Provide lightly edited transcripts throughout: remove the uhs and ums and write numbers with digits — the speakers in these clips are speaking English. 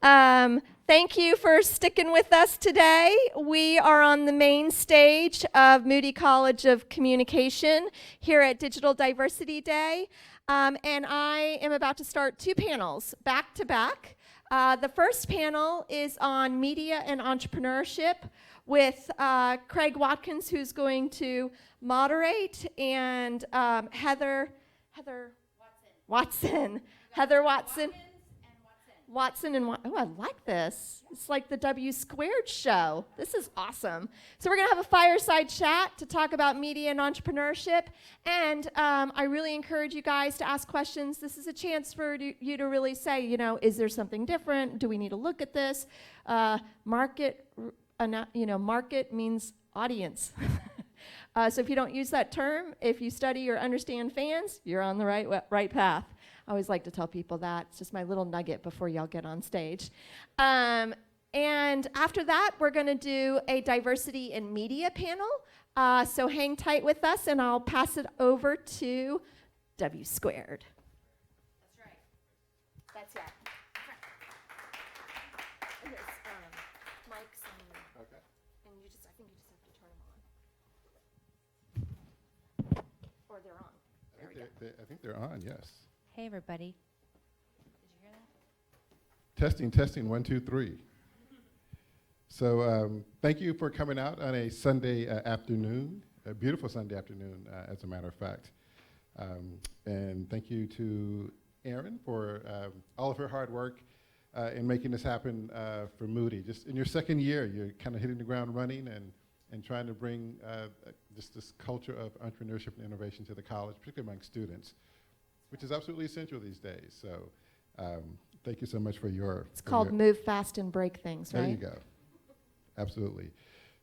Thank you for sticking with us today. We are on the main stage of Moody College of Communication here at Digital Diversity Day. And I am about to start two panels back to back. The first panel is on media and entrepreneurship with Craig Watkins, who's going to moderate, and Heather Watson. Watson and oh, I like this. It's like the W squared show. This is awesome. So we're going to have a fireside chat to talk about media and entrepreneurship. And I really encourage you guys to ask questions. This is a chance for you to really say, you know, is there something different? Do we need to look at this? Market means audience. So if you don't use that term, if you study or understand fans, you're on the right path. I always like to tell people that. It's just my little nugget before y'all get on stage. And after that, we're going to do a diversity in media panel. So hang tight with us, and I'll pass it over to W squared. That's right. That's right. And there's mics and, Okay. and I think you just have to turn them on. Or they're on. I think they're on, yes. Hey, everybody. Did you hear that? Testing, 1, 2, 3. So thank you for coming out on a Sunday afternoon, a beautiful Sunday afternoon, as a matter of fact. And thank you to Erin for all of her hard work in making this happen for Moody. Just in your second year, you're kind of hitting the ground running and trying to bring just this culture of entrepreneurship and innovation to the college, particularly among students, which is absolutely essential these days. So thank you so much for your... It's called Move Fast and Break Things, right? There you go. Absolutely.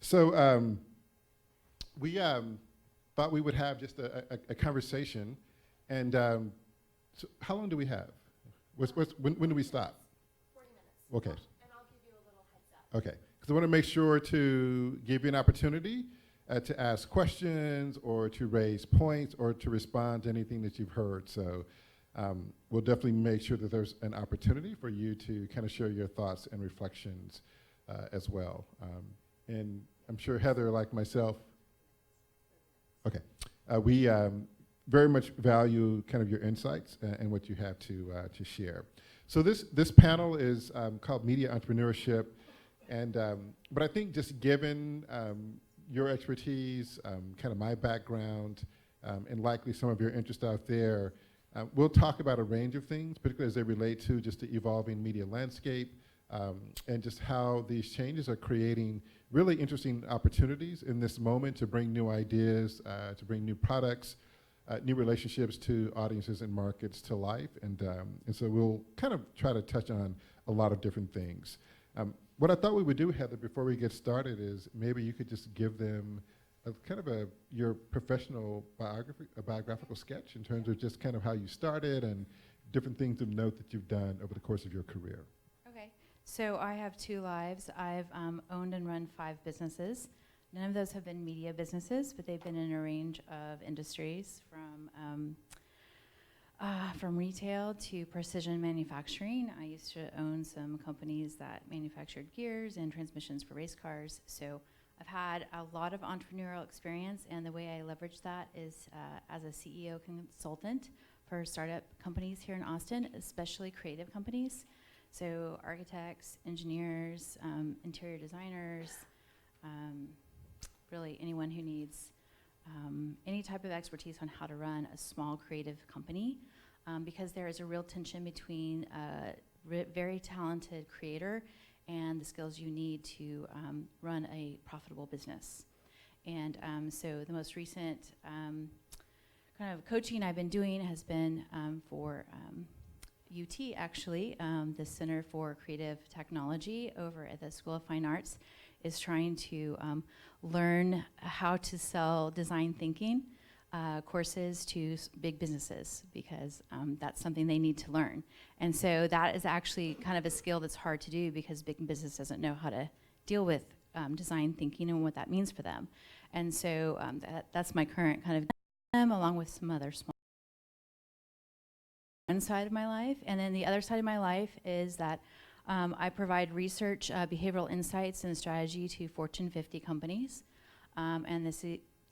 So we thought we would have just a conversation. And so how long do we have? When do we stop? 40 minutes. Okay. And I'll give you a little heads up. Okay. Because I want to make sure to give you an opportunity to ask questions or to raise points or to respond to anything that you've heard. So we'll definitely make sure that there's an opportunity for you to kind of share your thoughts and reflections as well. And I'm sure Heather, like myself, okay, we very much value kind of your insights and what you have to share. So this panel is called Media Entrepreneurship. And but I think just given your expertise, kind of my background, and likely some of your interest out there, we'll talk about a range of things, particularly as they relate to just the evolving media landscape, and just how these changes are creating really interesting opportunities in this moment to bring new ideas, to bring new products, new relationships to audiences and markets to life. And so we'll kind of try to touch on a lot of different things. What I thought we would do, Heather, before we get started is maybe you could just give them your professional biographical sketch in terms of just kind of how you started and different things of note that you've done over the course of your career. Okay. So I have 2 lives. I've owned and run 5 businesses. None of those have been media businesses, but they've been in a range of industries from retail to precision manufacturing. I used to own some companies that manufactured gears and transmissions for race cars. So I've had a lot of entrepreneurial experience, and the way I leverage that is as a CEO consultant for startup companies here in Austin, especially creative companies. So architects, engineers, interior designers, really anyone who needs any type of expertise on how to run a small creative company, because there is a real tension between a very talented creator and the skills you need to run a profitable business. And so the most recent kind of coaching I've been doing has been for UT, actually. The Center for Creative Technology over at the School of Fine Arts is trying to learn how to sell design thinking courses to big businesses, because that's something they need to learn. And so that is actually kind of a skill that's hard to do, because big business doesn't know how to deal with design thinking and what that means for them. And so that's my current kind of along with some other small one side of my life. And then the other side of my life is that I provide research, behavioral insights, and strategy to Fortune 50 companies.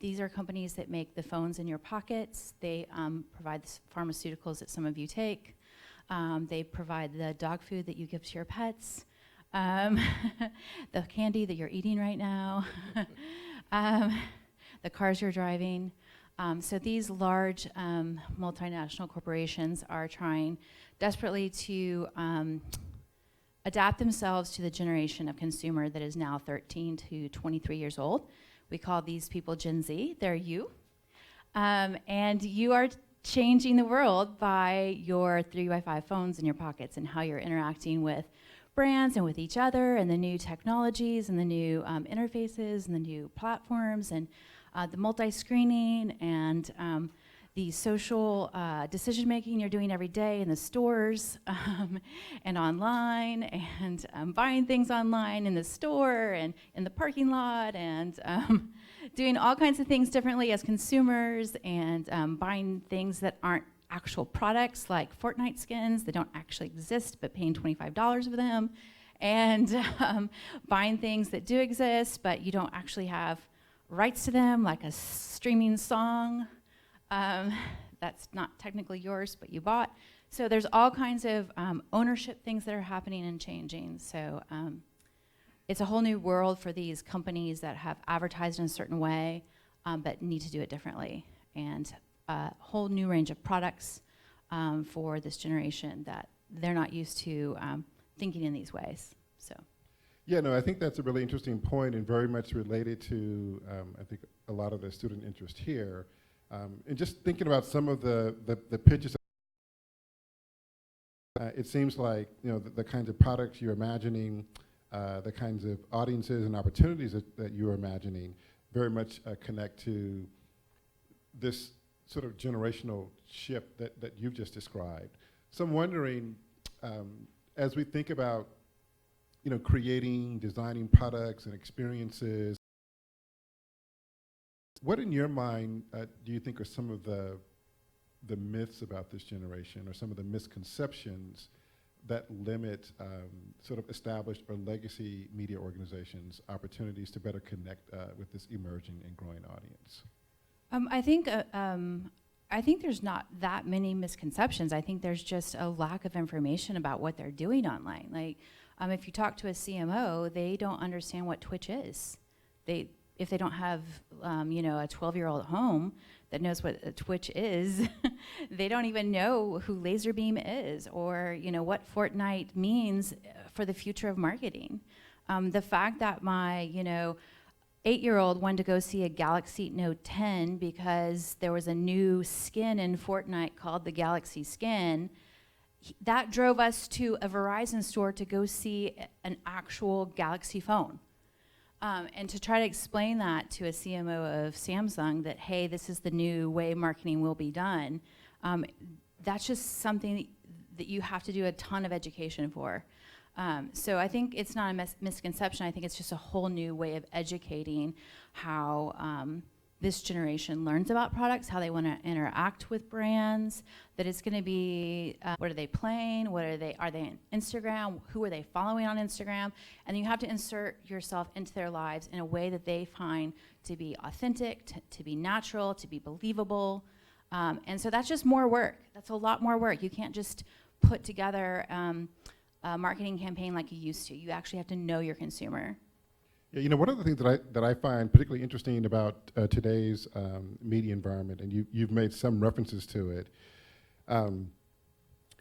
These are companies that make the phones in your pockets. They provide the pharmaceuticals that some of you take. They provide the dog food that you give to your pets, the candy that you're eating right now, the cars you're driving. So these large multinational corporations are trying desperately to adapt themselves to the generation of consumer that is now 13 to 23 years old. We call these people Gen Z. They're you. And you are changing the world by your 3x5 phones in your pockets and how you're interacting with brands and with each other and the new technologies and the new interfaces and the new platforms and the multi-screening and the social decision-making you're doing every day in the stores and online and buying things online in the store and in the parking lot and doing all kinds of things differently as consumers and buying things that aren't actual products like Fortnite skins that don't actually exist but paying $25 for them and buying things that do exist but you don't actually have rights to them like a streaming song that's not technically yours but you bought. So there's all kinds of ownership things that are happening and changing. So it's a whole new world for these companies that have advertised in a certain way but need to do it differently, and a whole new range of products for this generation that they're not used to thinking in these ways. So. Yeah, no, I think that's a really interesting point and very much related to, I think, a lot of the student interest here. And just thinking about some of the pitches, it seems like, you know, the kinds of products you're imagining, the kinds of audiences and opportunities that you're imagining very much connect to this sort of generational shift that you've just described. So I'm wondering, as we think about, you know, creating, designing products and experiences, what in your mind do you think are some of the myths about this generation or some of the misconceptions that limit sort of established or legacy media organizations' opportunities to better connect with this emerging and growing audience? I think there's not that many misconceptions. I think there's just a lack of information about what they're doing online. Like, if you talk to a CMO, they don't understand what Twitch is. If they don't have, you know, a 12-year-old at home that knows what a Twitch is, they don't even know who Laserbeam is or, you know, what Fortnite means for the future of marketing. The fact that my, you know, 8-year-old wanted to go see a Galaxy Note 10 because there was a new skin in Fortnite called the Galaxy Skin, that drove us to a Verizon store to go see an actual Galaxy phone. And to try to explain that to a CMO of Samsung that, hey, this is the new way marketing will be done, that's just something that you have to do a ton of education for. So I think it's not a misconception. I think it's just a whole new way of educating how this generation learns about products, how they want to interact with brands, that it's going to be, what are they playing, are they on Instagram, who are they following on Instagram, and you have to insert yourself into their lives in a way that they find to be authentic, to be natural, to be believable, and so that's just more work. That's a lot more work. You can't just put together a marketing campaign like you used to. You actually have to know your consumer. Yeah, you know, one of the things that I find particularly interesting about today's media environment, and you've made some references to it, and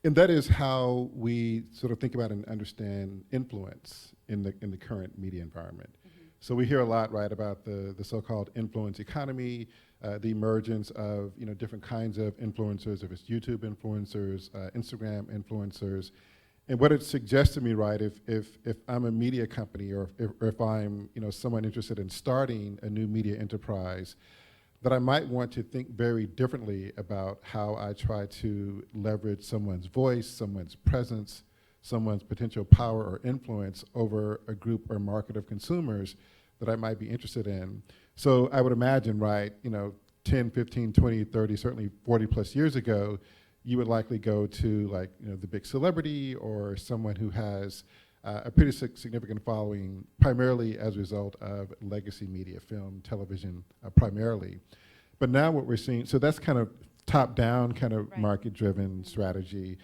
that is how we sort of think about and understand influence in the current media environment. Mm-hmm. So we hear a lot, right, about the so-called influence economy, the emergence of, you know, different kinds of influencers, if it's YouTube influencers, Instagram influencers. And what it suggests to me, right, if I'm a media company or if I'm, you know, someone interested in starting a new media enterprise, that I might want to think very differently about how I try to leverage someone's voice, someone's presence, someone's potential power or influence over a group or market of consumers that I might be interested in. So I would imagine, right, you know, 10, 15, 20, 30, certainly 40 plus years ago, you would likely go to, like, you know, the big celebrity or someone who has a pretty significant following, primarily as a result of legacy media, film, television, primarily. But now what we're seeing, so that's kind of top-down kind of Right. market-driven strategy.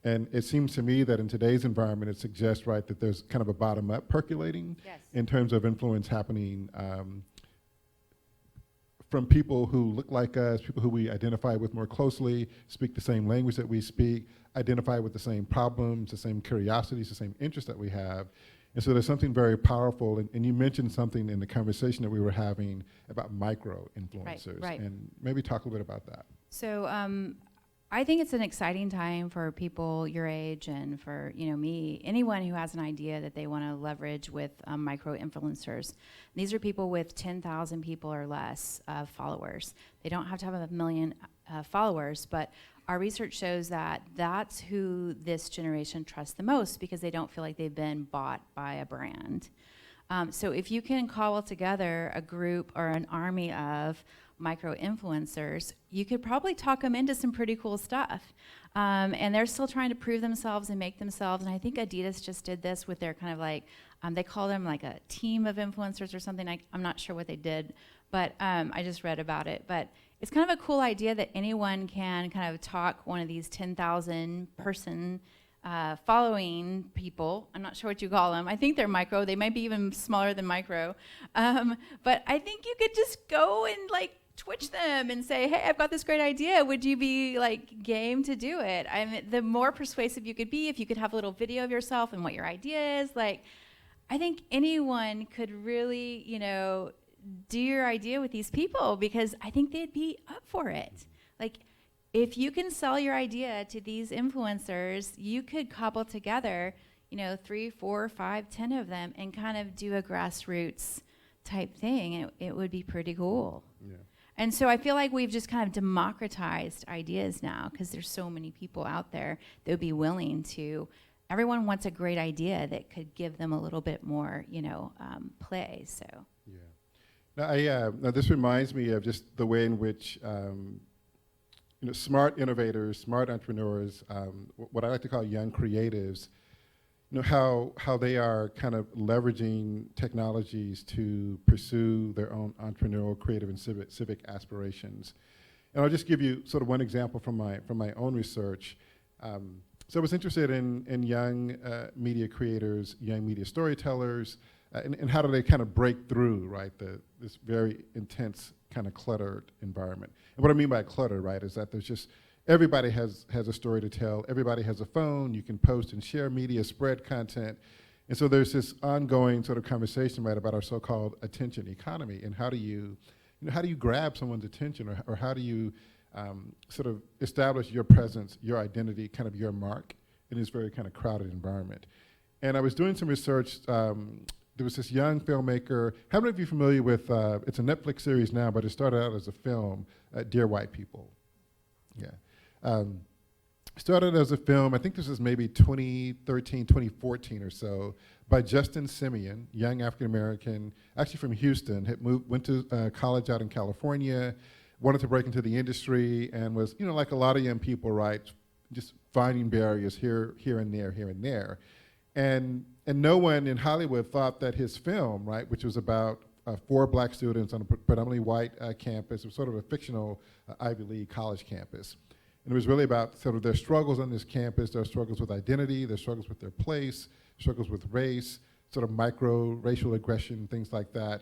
And it seems to me that in today's environment, it suggests, right, that there's kind of a bottom-up percolating Yes. in terms of influence happening from people who look like us, people who we identify with more closely, speak the same language that we speak, identify with the same problems, the same curiosities, the same interests that we have. And so there's something very powerful, and you mentioned something in the conversation that we were having about micro-influencers. Right. And maybe talk a little bit about that. So I think it's an exciting time for people your age and for me, anyone who has an idea that they want to leverage with micro influencers. These are people with 10,000 people or less followers. They don't have to have 1 million followers, but our research shows that that's who this generation trusts the most because they don't feel like they've been bought by a brand. So if you can cobble together a group or an army of micro-influencers, you could probably talk them into some pretty cool stuff. And they're still trying to prove themselves and make themselves. And I think Adidas just did this with their kind of like, they call them like a team of influencers or something. I'm not sure what they did, but I just read about it. But it's kind of a cool idea that anyone can kind of talk one of these 10,000 person following people. I'm not sure what you call them. I think they're micro. They might be even smaller than micro. But I think you could just go and like Twitch them and say, hey, I've got this great idea. Would you be like game to do it? I mean, the more persuasive you could be, if you could have a little video of yourself and what your idea is, like, I think anyone could really, do your idea with these people because I think they'd be up for it. Like, if you can sell your idea to these influencers, you could cobble together, 3, 4, 5, 10 of them and kind of do a grassroots type thing. It would be pretty cool. Yeah. And so I feel like we've just kind of democratized ideas now because there's so many people out there that would be willing to. Everyone wants a great idea that could give them a little bit more, play. So. Yeah. Now this reminds me of just the way in which smart innovators, smart entrepreneurs, what I like to call young creatives, how they are kind of leveraging technologies to pursue their own entrepreneurial, creative, and civic aspirations. And I'll just give you sort of one example from my own research. So I was interested in young media creators, young media storytellers, and how do they kind of break through, right, this very intense kind of cluttered environment. And what I mean by clutter, right, is that there's just everybody has a story to tell. Everybody has a phone. You can post and share media, spread content. And so there's this ongoing sort of conversation, right, about our so-called attention economy and how do you grab someone's attention or how do you sort of establish your presence, your identity, kind of your mark in this very kind of crowded environment. And I was doing some research. There was this young filmmaker. How many of you are familiar with, it's a Netflix series now, but it started out as a film, Dear White People. Yeah. Started as a film, I think this was maybe 2013, 2014 or so, by Justin Simeon, young African-American, actually from Houston, went to college out in California, wanted to break into the industry, and was, like a lot of young people, right, just finding barriers here and there. And no one in Hollywood thought that his film, right, which was about 4 black students on a predominantly white campus, it was sort of a fictional Ivy League college campus. And it was really about sort of their struggles on this campus, their struggles with identity, their struggles with their place, struggles with race, sort of micro-racial aggression, things like that.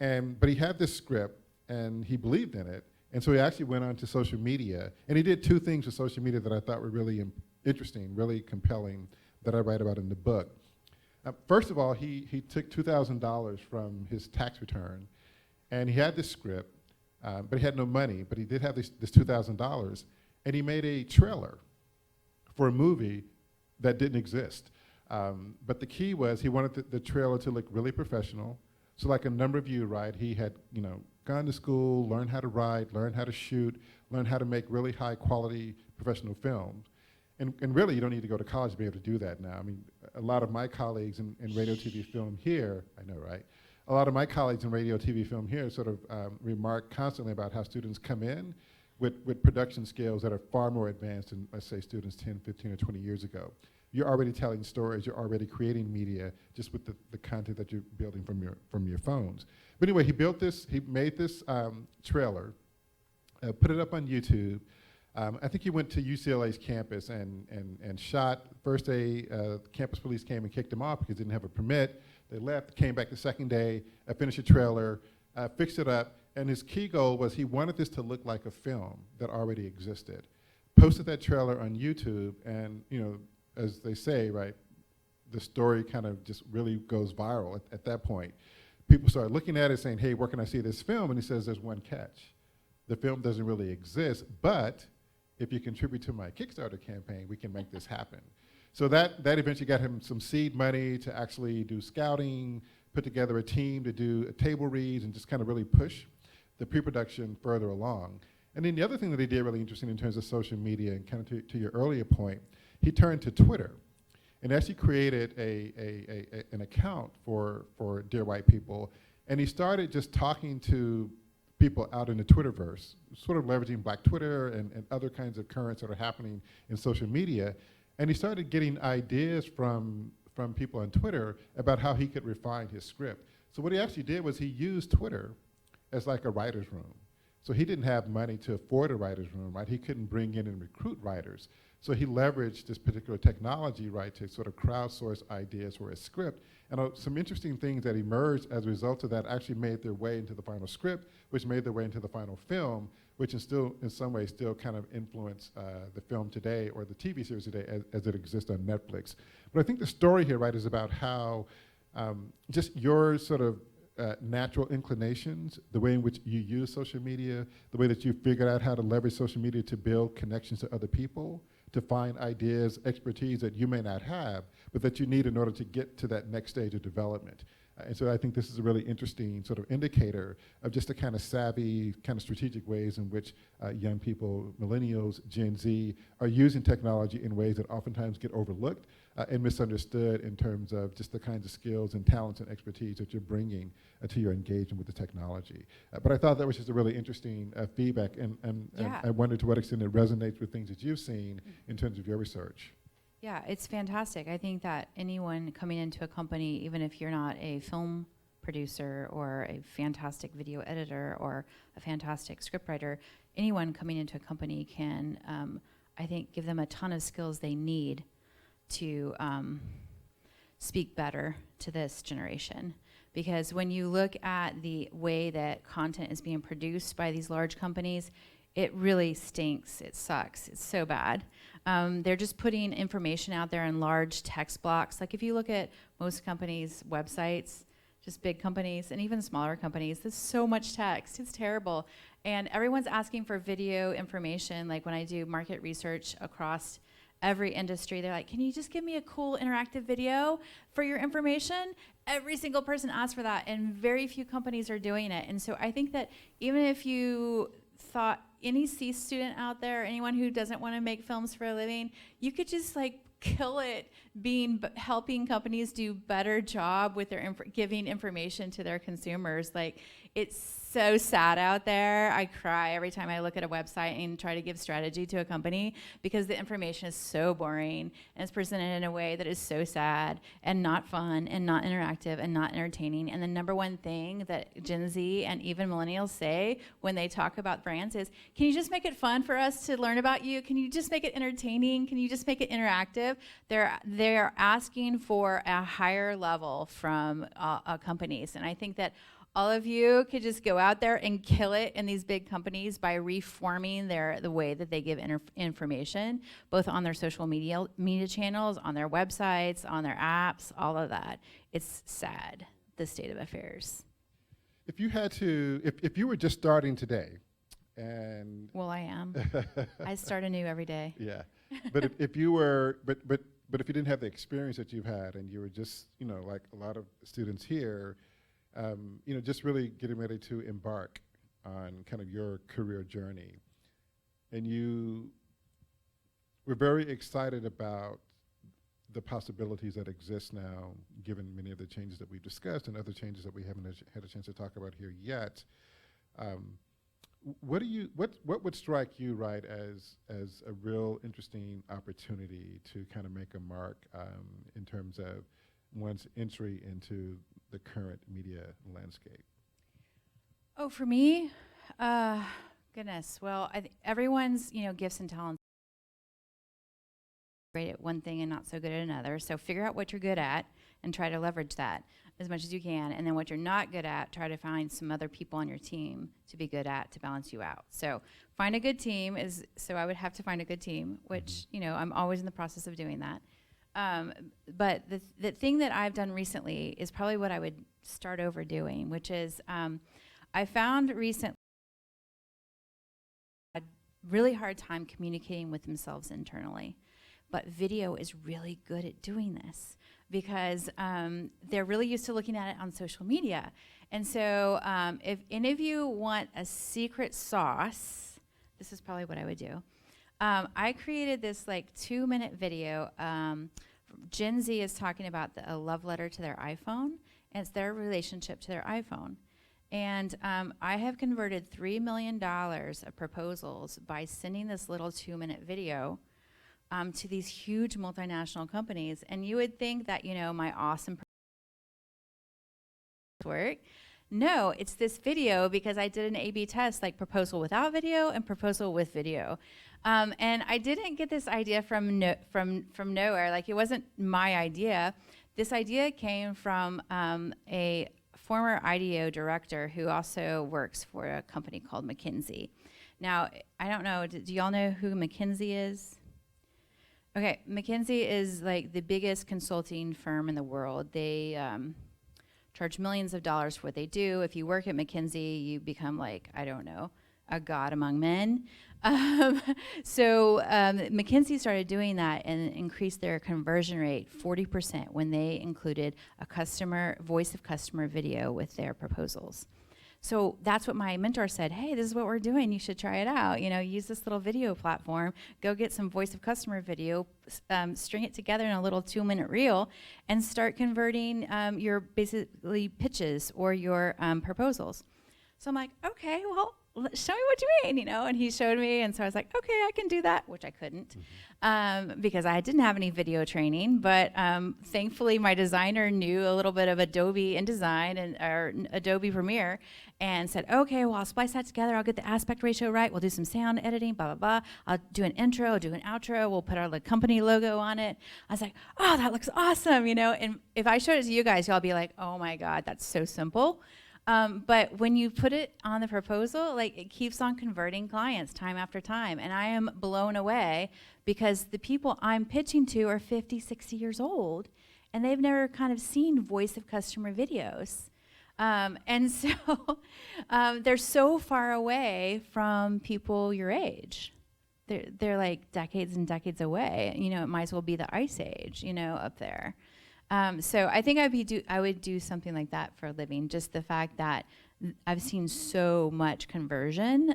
But he had this script, and he believed in it, and so he actually went on to social media, and he did 2 things with social media that I thought were really interesting, really compelling, that I write about in the book. First of all, he took $2,000 from his tax return, and he had this script, but he had no money, but he did have this $2,000, and he made a trailer for a movie that didn't exist. But the key was he wanted the trailer to look really professional. So like a number of you, right, he had gone to school, learned how to write, learned how to shoot, learned how to make really high quality professional films. And really, you don't need to go to college to be able to do that now. I mean, a lot of my colleagues in radio, TV, film here, I know, right? A lot of my colleagues in radio, TV, film here sort of remark constantly about how students come in with production skills that are far more advanced than, let's say, students 10, 15, or 20 years ago. You're already telling stories, you're already creating media just with the content that you're building from your phones. But anyway, he made this trailer, put it up on YouTube. I think he went to UCLA's campus and shot. First day, campus police came and kicked him off because he didn't have a permit. They left, came back the second day, finished the trailer, fixed it up, and his key goal was he wanted this to look like a film that already existed. Posted that trailer on YouTube, and as they say, right, the story kind of just really goes viral at that point. People started looking at it saying, hey, where can I see this film? And he says, there's one catch. The film doesn't really exist, but if you contribute to my Kickstarter campaign, we can make this happen. So that eventually got him some seed money to actually do scouting, put together a team to do table reads, and just kind of really push the pre-production further along. And then the other thing that he did really interesting in terms of social media, and kind of to your earlier point, he turned to Twitter and actually created an account for Dear White People. And he started just talking to people out in the Twitterverse, sort of leveraging Black Twitter and other kinds of currents that are happening in social media. And he started getting ideas from people on Twitter about how he could refine his script. So what he actually did was he used Twitter as like a writer's room. So he didn't have money to afford a writer's room, right? He couldn't bring in and recruit writers. So he leveraged this particular technology, right, to sort of crowdsource ideas for his script. And some interesting things that emerged as a result of that actually made their way into the final script, which made their way into the final film, which is still, in some ways, still kind of influence the film today or the TV series today as it exists on Netflix. But I think the story here, right, is about how just your sort of natural inclinations, the way in which you use social media, the way that you figured out how to leverage social media to build connections to other people, to find ideas, expertise that you may not have, but that you need in order to get to that next stage of development. And so I think this is a really interesting sort of indicator of just the kind of savvy, kind of strategic ways in which young people, millennials, Gen Z, are using technology in ways that oftentimes get overlooked and misunderstood in terms of just the kinds of skills and talents and expertise that you're bringing to your engagement with the technology. But I thought that was just a really interesting feedback, and I wonder to what extent it resonates with things that you've seen in terms of your research. Yeah, it's fantastic. I think that anyone coming into a company, even if you're not a film producer or a fantastic video editor or a fantastic scriptwriter, anyone coming into a company can, I think, give them a ton of skills they need to speak better to this generation. Because when you look at the way that content is being produced by these large companies, it really stinks. It sucks. It's so bad. They're just putting information out there in large text blocks. Like if you look at most companies' websites, just big companies and even smaller companies, there's so much text. It's terrible. And everyone's asking for video information. Like when I do market research across every industry, they're like, can you just give me a cool interactive video for your information? Every single person asks for that, and very few companies are doing it. And so I think that even if you thought any C student out there, anyone who doesn't want to make films for a living, you could just like kill it helping companies do better job with their giving information to their consumers. Like, it's so sad out there. I cry every time I look at a website and try to give strategy to a company because the information is so boring and it's presented in a way that is so sad and not fun and not interactive and not entertaining. And the number one thing that Gen Z and even millennials say when they talk about brands is, can you just make it fun for us to learn about you? Can you just make it entertaining? Can you just make it interactive? They're asking for a higher level from companies. And I think that all of you could just go out there and kill it in these big companies by reforming the way that they give information, both on their social media channels, on their websites, on their apps, all of that. It's sad, the state of affairs. If you had to, if you were just starting today, and well, I am. I start anew every day. Yeah, but if you were, but if you didn't have the experience that you've had, and you were just, like a lot of students here, just really getting ready to embark on kind of your career journey. And you were very excited about the possibilities that exist now, given many of the changes that we've discussed and other changes that we haven't had a chance to talk about here yet. what would strike you, right, as a real interesting opportunity to kind of make a mark in terms of one's entry into the current media landscape? Oh, for me, goodness. Well, everyone's, gifts and talents are great at one thing and not so good at another. So figure out what you're good at and try to leverage that as much as you can. And then what you're not good at, try to find some other people on your team to be good at to balance you out. So find a good team so I would have to find a good team, which, I'm always in the process of doing that. But the thing that I've done recently is probably what I would start over doing, which is I found recently a really hard time communicating with themselves internally. But video is really good at doing this because they're really used to looking at it on social media. And so if any of you want a secret sauce, this is probably what I would do. I created this 2-minute video. Gen Z is talking about a love letter to their iPhone, and it's their relationship to their iPhone. And I have converted $3 million of proposals by sending this little 2-minute video to these huge multinational companies. And you would think that, my awesome work. No, it's this video because I did an A/B test, proposal without video and proposal with video. And I didn't get this idea from nowhere. It wasn't my idea. This idea came from a former IDEO director who also works for a company called McKinsey. Now, I don't know, do y'all know who McKinsey is? Okay, McKinsey is the biggest consulting firm in the world. They charge millions of dollars for what they do. If you work at McKinsey, you become I don't know, a god among men. So McKinsey started doing that and increased their conversion rate 40% when they included a voice of customer video with their proposals. So that's what my mentor said. Hey, this is what we're doing. You should try it out. Use this little video platform. Go get some voice of customer video, string it together in a little 2-minute reel, and start converting your basically pitches or your proposals. So I'm like, okay, well, show me what you mean, and he showed me, and so I was like, okay, I can do that, which I couldn't because I didn't have any video training, but thankfully my designer knew a little bit of Adobe InDesign or Adobe Premiere and said, okay, well, I'll splice that together, I'll get the aspect ratio right, we'll do some sound editing, blah, blah, blah, I'll do an intro, I'll do an outro, we'll put our company logo on it. I was like, oh, that looks awesome, and if I showed it to you guys, y'all be like, oh my God, that's so simple. But when you put it on the proposal, it keeps on converting clients time after time. And I am blown away because the people I'm pitching to are 50, 60 years old, and they've never kind of seen voice of customer videos. And so they're so far away from people your age. They're decades and decades away. It might as well be the Ice Age, up there. So I think I would do something like that for a living. Just the fact that I've seen so much conversion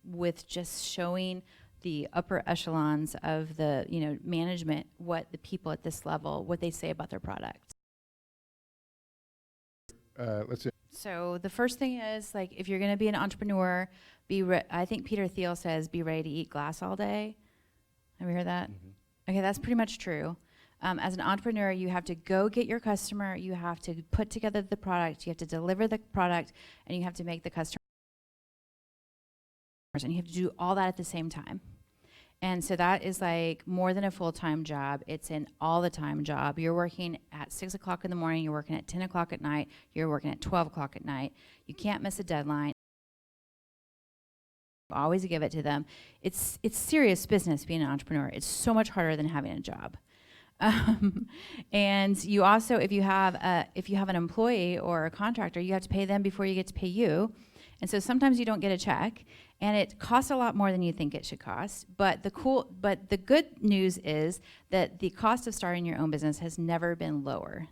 with just showing the upper echelons of the management what the people at this level what they say about their product. Let's see. So the first thing is if you're going to be an entrepreneur, I think Peter Thiel says be ready to eat glass all day. Have you heard that? Mm-hmm. Okay, that's pretty much true. As an entrepreneur, you have to go get your customer, you have to put together the product, you have to deliver the product, and you have to make the customer, and you have to do all that at the same time. And so that is more than a full-time job. It's an all-the-time job. You're working at 6 o'clock in the morning, you're working at 10 o'clock at night, you're working at 12 o'clock at night. You can't miss a deadline. Always give it to them. It's serious business being an entrepreneur. It's so much harder than having a job. And you also, if you have an employee or a contractor, you have to pay them before you get to pay you. And so sometimes you don't get a check, and it costs a lot more than you think it should cost. But the good news is that the cost of starting your own business has never been lower.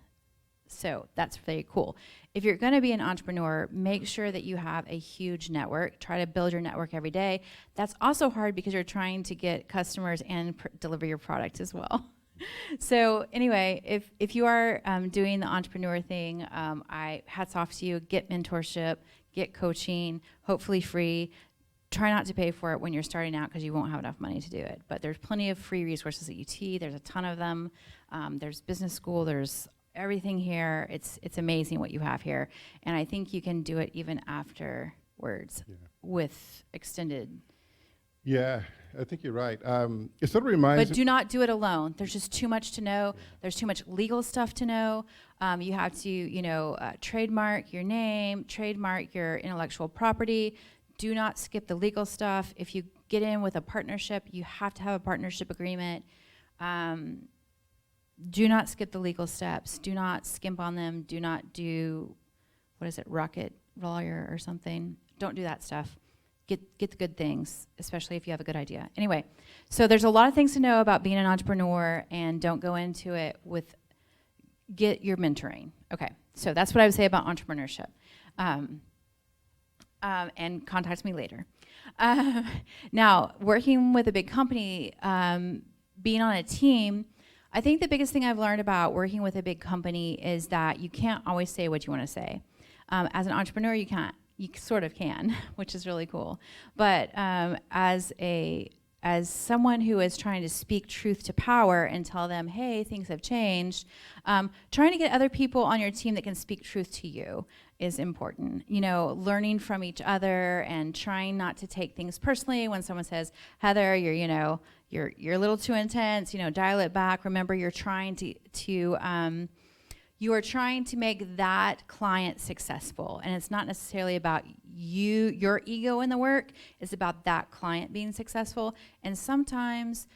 So that's very cool. If you're going to be an entrepreneur, make sure that you have a huge network. Try to build your network every day. That's also hard because you're trying to get customers and deliver your product as well. So anyway, if you are doing the entrepreneur thing, I hats off to you. Get mentorship, get coaching, hopefully free. Try not to pay for it when you're starting out because you won't have enough money to do it. But there's plenty of free resources at UT. There's a ton of them. There's business school. There's everything here. It's amazing what you have here. And I think you can do it even afterwards with extended. Yeah, I think you're right. It sort of reminds But do not do it alone. There's just too much to know. There's too much legal stuff to know. You have to, trademark your name, trademark your intellectual property. Do not skip the legal stuff. If you get in with a partnership, you have to have a partnership agreement. Do not skip the legal steps. Do not skimp on them. Do not do, rocket lawyer or something. Don't do that stuff. Get the good things, especially if you have a good idea. Anyway, so there's a lot of things to know about being an entrepreneur, and don't go into it with, get your mentoring. Okay, so that's what I would say about entrepreneurship. And contact me later. Now, working with a big company, being on a team, I think the biggest thing I've learned about working with a big company is that you can't always say what you want to say. As an entrepreneur, you can't. You sort of can, which is really cool. But as someone who is trying to speak truth to power and tell them, hey, things have changed, trying to get other people on your team that can speak truth to you is important. Learning from each other and trying not to take things personally when someone says, Heather, you're a little too intense, dial it back. Remember, you're trying you are trying to make that client successful. And it's not necessarily about your ego in the work. It's about that client being successful. And sometimes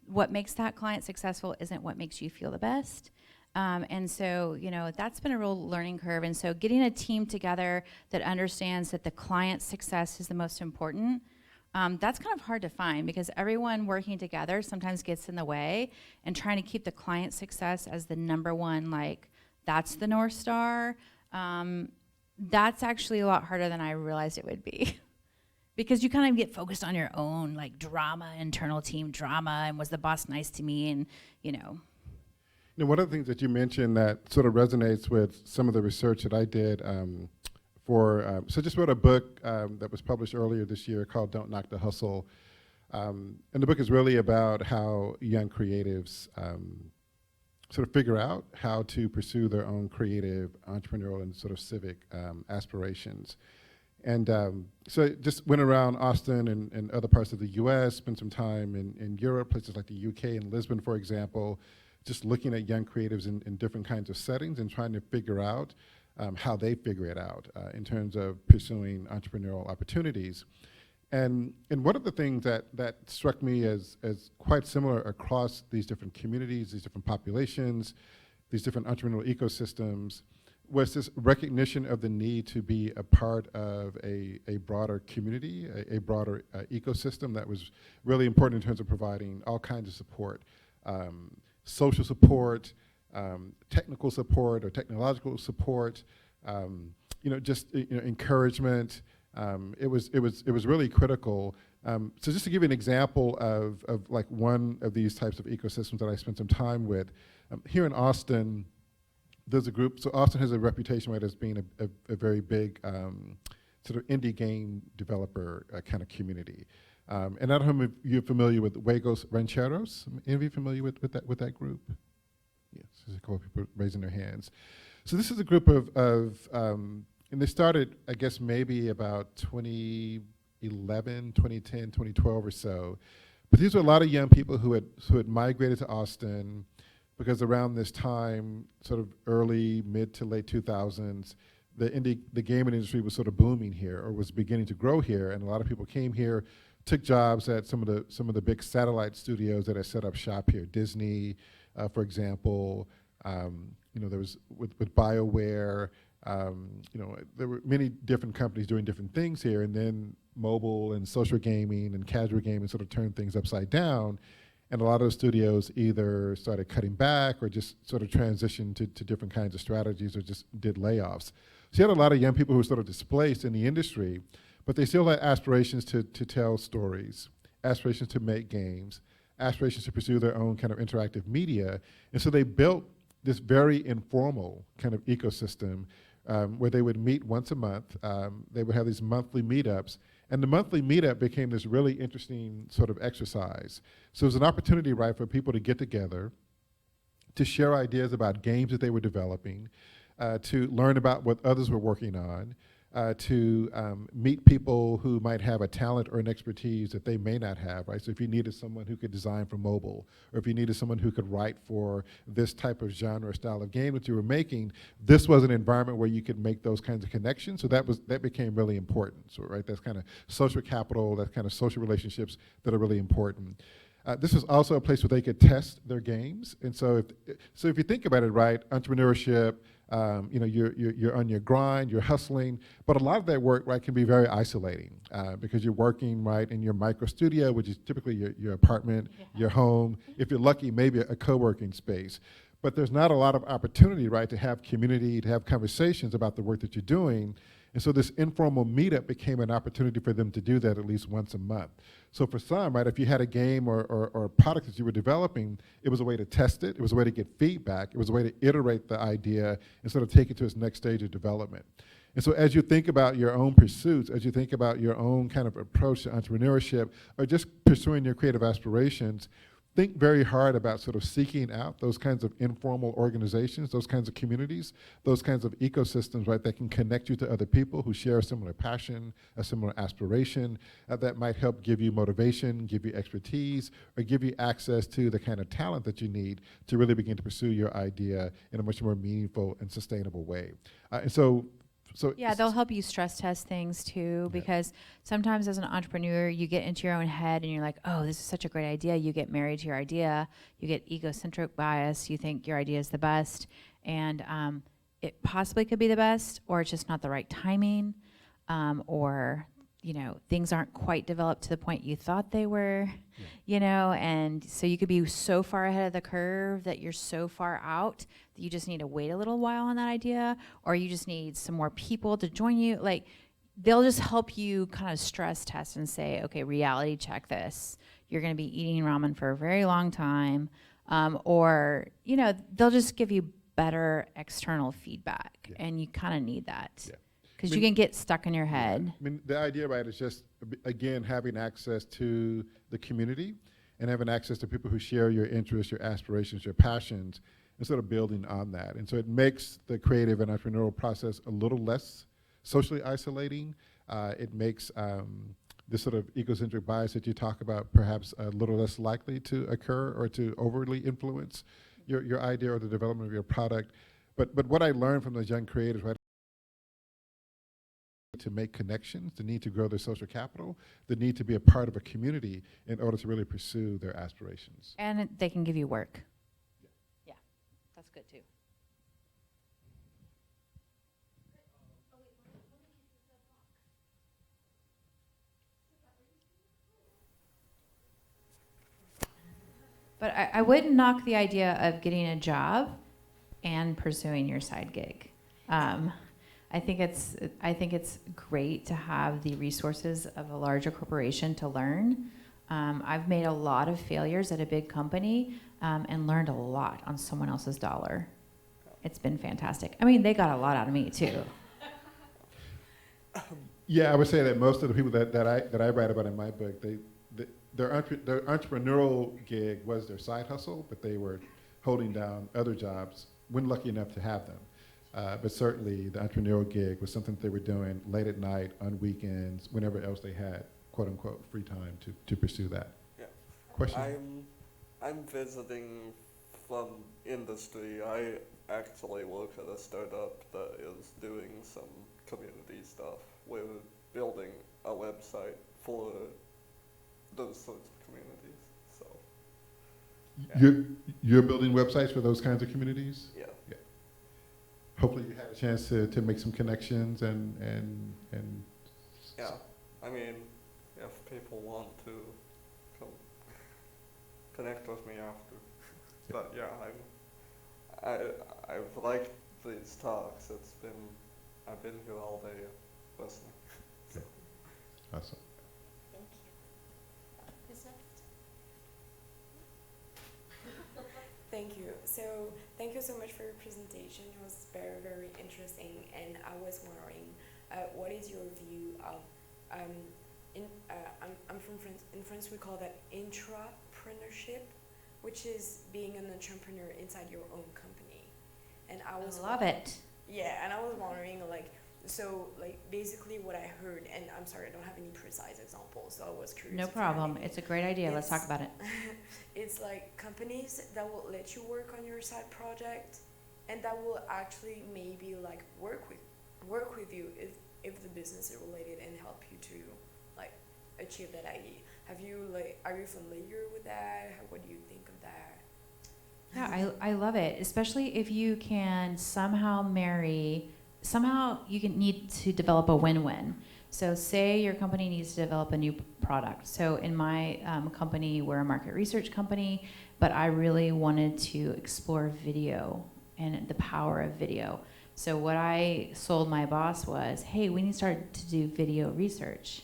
what makes that client successful isn't what makes you feel the best. And so, that's been a real learning curve. And so getting a team together that understands that the client's success is the most important, that's kind of hard to find because everyone working together sometimes gets in the way, and trying to keep the client's success as the number one, that's the North Star, that's actually a lot harder than I realized it would be. Because you kind of get focused on your own, drama, internal team drama, and was the boss nice to me, and, one of the things that you mentioned that sort of resonates with some of the research that I did so just wrote a book that was published earlier this year called Don't Knock the Hustle. And the book is really about how young creatives sort of figure out how to pursue their own creative, entrepreneurial, and sort of civic aspirations. And so just went around Austin and other parts of the US, spent some time in Europe, places like the UK and Lisbon, for example, just looking at young creatives in different kinds of settings and trying to figure out how they figure it out in terms of pursuing entrepreneurial opportunities. And one of the things that struck me as quite similar across these different communities, these different populations, these different entrepreneurial ecosystems, was this recognition of the need to be a part of a broader community, a broader ecosystem that was really important in terms of providing all kinds of support, social support, technical support or technological support, encouragement. It was really critical. So just to give you an example of one of these types of ecosystems that I spent some time with, here in Austin, there's a group. So Austin has a reputation as being a very big sort of indie game developer kind of community. And I don't know if you're familiar with Juegos Rancheros. Any of you familiar with that group? Yes, there's a couple of people raising their hands. So this is a group of and they started, I guess, maybe about 2011, 2010, 2012 or so. But these were a lot of young people who had migrated to Austin because around this time, sort of early, mid to late 2000s, the gaming industry was sort of booming here, or was beginning to grow here, and a lot of people came here, took jobs at some of the big satellite studios that had set up shop here. Disney, for example, there was with BioWare. There were many different companies doing different things here, and then mobile and social gaming and casual gaming sort of turned things upside down, and a lot of those studios either started cutting back or just sort of transitioned to different kinds of strategies or just did layoffs. So you had a lot of young people who were sort of displaced in the industry, but they still had aspirations to tell stories, aspirations to make games, aspirations to pursue their own kind of interactive media. And so they built this very informal kind of ecosystem where they would meet once a month. They would have these monthly meetups. And the monthly meetup became this really interesting sort of exercise. So it was an opportunity, right, for people to get together, to share ideas about games that they were developing, to learn about what others were working on, to meet people who might have a talent or an expertise that they may not have, right? So if you needed someone who could design for mobile, or if you needed someone who could write for this type of genre style of game that you were making, this was an environment where you could make those kinds of connections. So that became really important. So right, that's kind of social capital, that's kind of social relationships that are really important. This is also a place where they could test their games. And so if you think about it, right, entrepreneurship, you're on your grind, you're hustling, but a lot of that work, right, can be very isolating because you're working, right, in your micro studio, which is typically your apartment, your home. If you're lucky, maybe a co-working space. But there's not a lot of opportunity, right, to have community, to have conversations about the work that you're doing. And so this informal meetup became an opportunity for them to do that at least once a month. So for some, right, if you had a game or a product that you were developing, it was a way to test it, it was a way to get feedback, it was a way to iterate the idea and sort of take it to its next stage of development. And so as you think about your own pursuits, as you think about your own kind of approach to entrepreneurship, or just pursuing your creative aspirations, think very hard about sort of seeking out those kinds of informal organizations, those kinds of communities, those kinds of ecosystems, right, that can connect you to other people who share a similar passion, a similar aspiration, that might help give you motivation, give you expertise, or give you access to the kind of talent that you need to really begin to pursue your idea in a much more meaningful and sustainable way. Yeah, they'll help you stress test things too, because sometimes as an entrepreneur, you get into your own head and you're like, oh, this is such a great idea. You get married to your idea. You get egocentric bias. You think your idea is the best. And it possibly could be the best, or it's just not the right timing, or things aren't quite developed to the point you thought they were, and so you could be so far ahead of the curve that you're so far out that you just need to wait a little while on that idea, or you just need some more people to join you. Like, they'll just help you kind of stress test and say, okay, reality check this. You're going to be eating ramen for a very long time, or, they'll just give you better external feedback, and you kind of need that. Because you can get stuck in your head. I mean, the idea, right, is just, again, having access to the community and having access to people who share your interests, your aspirations, your passions, and sort of building on that. And so it makes the creative and entrepreneurial process a little less socially isolating. It makes this sort of egocentric bias that you talk about perhaps a little less likely to occur or to overly influence your idea or the development of your product. But what I learned from those young creators, right, to make connections, the need to grow their social capital, the need to be a part of a community in order to really pursue their aspirations. And they can give you work. Yeah, that's good too. But I wouldn't knock the idea of getting a job and pursuing your side gig. I think it's great to have the resources of a larger corporation to learn. I've made a lot of failures at a big company and learned a lot on someone else's dollar. It's been fantastic. I mean, they got a lot out of me too. Yeah, I would say that most of the people that I write about in my book, their entrepreneurial gig was their side hustle, but they were holding down other jobs when lucky enough to have them. But certainly the entrepreneurial gig was something that they were doing late at night, on weekends, whenever else they had, quote unquote, free time to pursue that. Yeah. Question? I'm visiting from industry. I actually work at a startup that is doing some community stuff. We're building a website for those sorts of communities. So You're building websites for those kinds of communities? yeah. Hopefully you had a chance to make some connections and Yeah, I mean, if people want to come connect with me after, but yeah, I've liked these talks. I've been here all day listening. So. Awesome. Thank you. Who's next? Thank you. So thank you so much for your presentation. It was very, very interesting. And I was wondering, what is your view of, I'm from France. In France, we call that intrapreneurship, which is being an entrepreneur inside your own company. And I love it. Yeah, and I was wondering, like, so, like, basically what I heard, and I'm sorry, I don't have any precise examples, so I was curious. No problem. It's a great idea. Let's talk about it. It's like companies that will let you work on your side project, and that will actually maybe like work with you if the business is related and help you to like achieve that idea. Are you familiar with that? What do you think of that? Yeah, I love it, especially if you can somehow you need to develop a win-win. So say your company needs to develop a new product. So in my company, we're a market research company, but I really wanted to explore video and the power of video. So what I sold my boss was, hey, we need to start to do video research,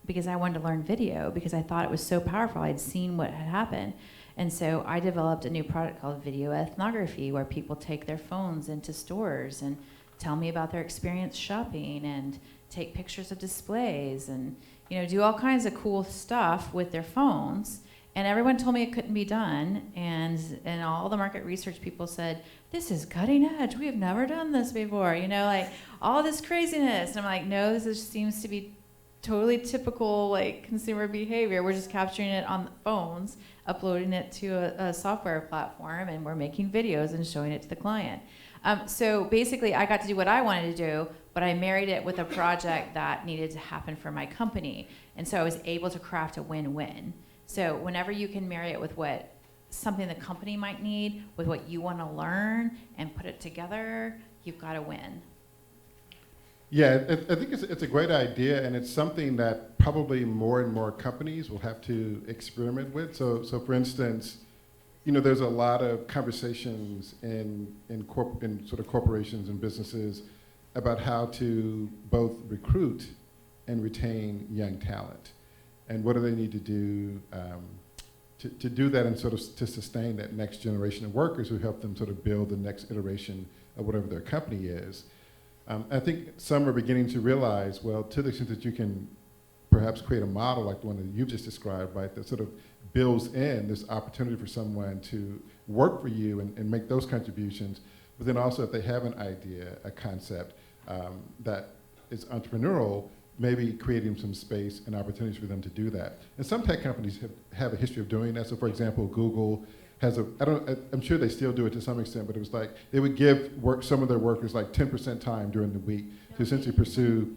because I wanted to learn video because I thought it was so powerful. I'd seen what had happened. And so I developed a new product called video ethnography, where people take their phones into stores and tell me about their experience shopping and take pictures of displays and, you know, do all kinds of cool stuff with their phones. And everyone told me it couldn't be done. And all the market research people said, this is cutting edge. We have never done this before. You know, like all this craziness. And I'm like, no, seems to be totally typical like consumer behavior. We're just capturing it on the phones, uploading it to a software platform, and we're making videos and showing it to the client. So basically, I got to do what I wanted to do, but I married it with a project that needed to happen for my company. And so I was able to craft a win-win. So whenever you can marry it with something the company might need, with what you want to learn, and put it together, you've got a win. Yeah, I think it's a great idea, and it's something that probably more and more companies will have to experiment with. So for instance, you know, there's a lot of conversations in sort of corporations and businesses about how to both recruit and retain young talent, and what do they need to do to do that, and sort of to sustain that next generation of workers who help them sort of build the next iteration of whatever their company is. I think some are beginning to realize, well, to the extent that you can perhaps create a model like the one that you just described, right, that sort of builds in this opportunity for someone to work for you and make those contributions, but then also if they have an idea, a concept that is entrepreneurial, maybe creating some space and opportunities for them to do that. And some tech companies have a history of doing that. So for example, Google has I'm sure they still do it to some extent, but it was like they would give some of their workers like 10% time during the week to essentially pursue,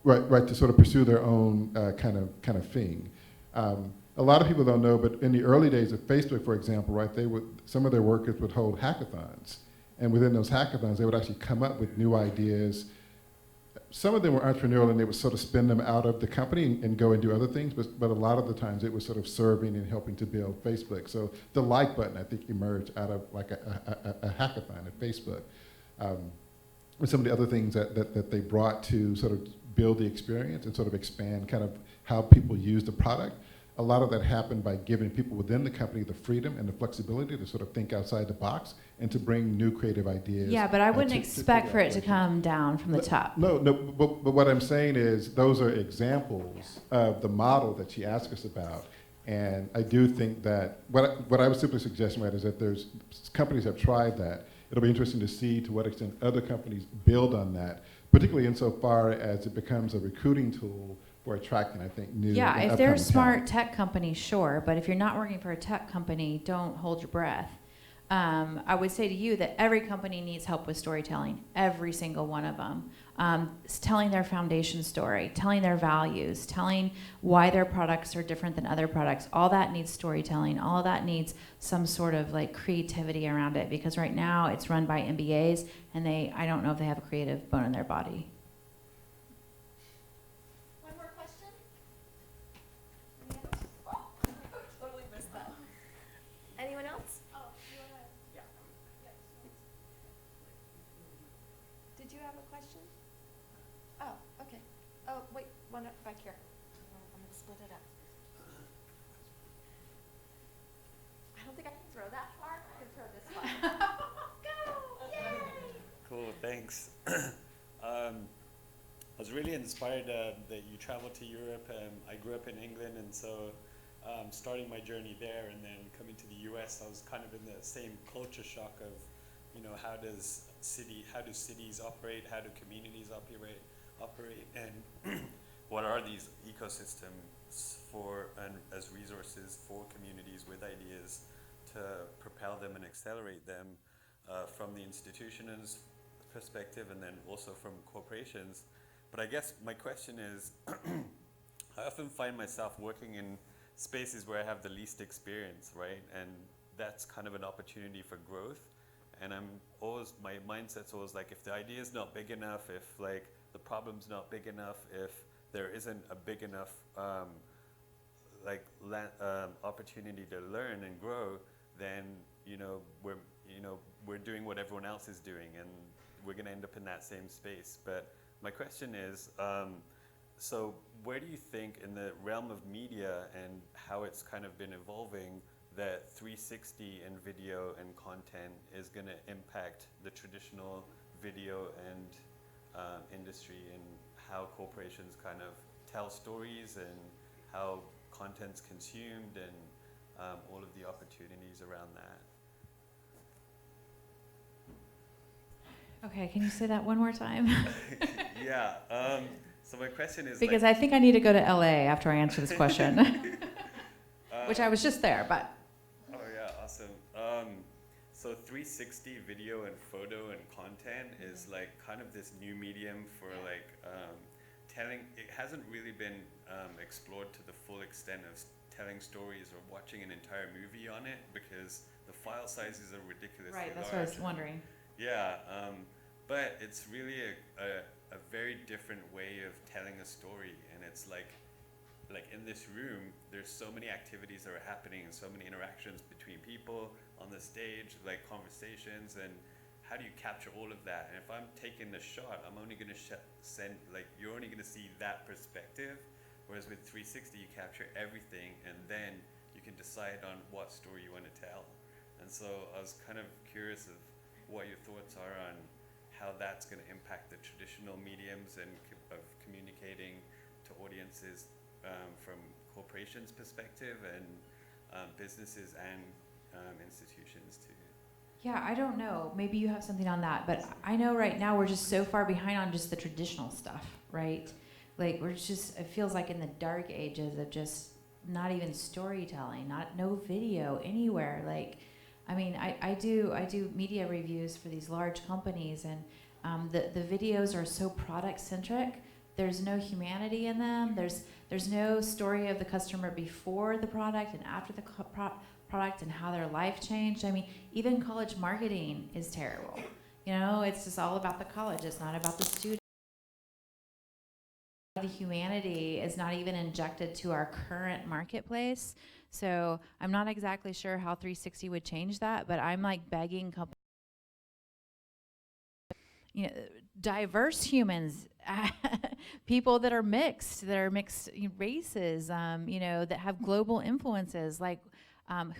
80-20 right, to sort of pursue their own kind of thing. A lot of people don't know, but in the early days of Facebook, for example, right, some of their workers would hold hackathons, and within those hackathons, they would actually come up with new ideas. Some of them were entrepreneurial, and they would sort of spin them out of the company and go and do other things, but a lot of the times it was sort of serving and helping to build Facebook. So the like button, I think, emerged out of like a hackathon at Facebook. And some of the other things that they brought to sort of build the experience and sort of expand kind of how people use the product. A lot of that happened by giving people within the company the freedom and the flexibility to sort of think outside the box and to bring new creative ideas. Yeah, but I wouldn't expect for it to come down from the top. No, but what I'm saying is those are examples of the model that she asked us about. And I do think that what I was simply suggesting, right, is that there's companies have tried that. It'll be interesting to see to what extent other companies build on that, particularly insofar as it becomes a recruiting tool for attracting, I think, new. Yeah, if they're a smart tech company, sure, but if you're not working for a tech company, don't hold your breath. I would say to you that every company needs help with storytelling, every single one of them. Telling their foundation story, telling their values, telling why their products are different than other products. All that needs storytelling. All of that needs some sort of like creativity around it, because right now it's run by MBAs, and I don't know if they have a creative bone in their body. One more question? Totally missed that. Anyone else? Did you have a question? Oh, okay. Oh, wait, one back here. I'm going to split it up. I don't think I can throw that far. thanks. I was really inspired that you traveled to Europe. I grew up in England, and so starting my journey there and then coming to the US, I was kind of in the same culture shock of, you know, how do cities operate, how do communities operate, and what are these ecosystems for and as resources for communities with ideas to propel them and accelerate them from the institution's perspective and then also from corporations. But I guess my question is, I often find myself working in spaces where I have the least experience, right? And that's kind of an opportunity for growth. And my mindset's always like, if the idea is not big enough, if like the problem's not big enough, if there isn't a big enough opportunity to learn and grow, then we're doing what everyone else is doing, and we're going to end up in that same space. But my question is, so where do you think in the realm of media and how it's kind of been evolving that 360 and video and content is going to impact the traditional video and industry, and how corporations kind of tell stories and how content's consumed and all of the opportunities around that? Okay, can you say that one more time? Yeah. So my question is, because I think I need to go to LA after I answer this question, which I was just there, but. Oh yeah, awesome. So 360 video and photo and content is like kind of this new medium for like telling. It hasn't really been explored to the full extent of telling stories or watching an entire movie on it, because the file sizes are ridiculously large. Right, that's what I was wondering. Yeah, but it's really a very different way of telling a story, and it's like in this room, there's so many activities that are happening and so many interactions between people on the stage, like conversations, and how do you capture all of that? And if I'm taking the shot, I'm only going to you're only going to see that perspective, whereas with 360, you capture everything, and then you can decide on what story you want to tell. And so I was kind of curious of what your thoughts are on how that's going to impact the traditional mediums and of communicating to audiences from corporations' perspective and businesses and institutions too. Yeah, I don't know. Maybe you have something on that, but I know right now we're just so far behind on just the traditional stuff, right? Like it feels like in the dark ages of just not even storytelling, no video anywhere. Like, I mean, I do media reviews for these large companies, and the videos are so product centric. There's no humanity in them. There's no story of the customer before the product and after the product and how their life changed. I mean, even college marketing is terrible. You know, it's just all about the college. It's not about the student. The humanity is not even injected to our current marketplace. So I'm not exactly sure how 360 would change that, but I'm like begging companies, diverse humans, people that are mixed races, that have global influences, like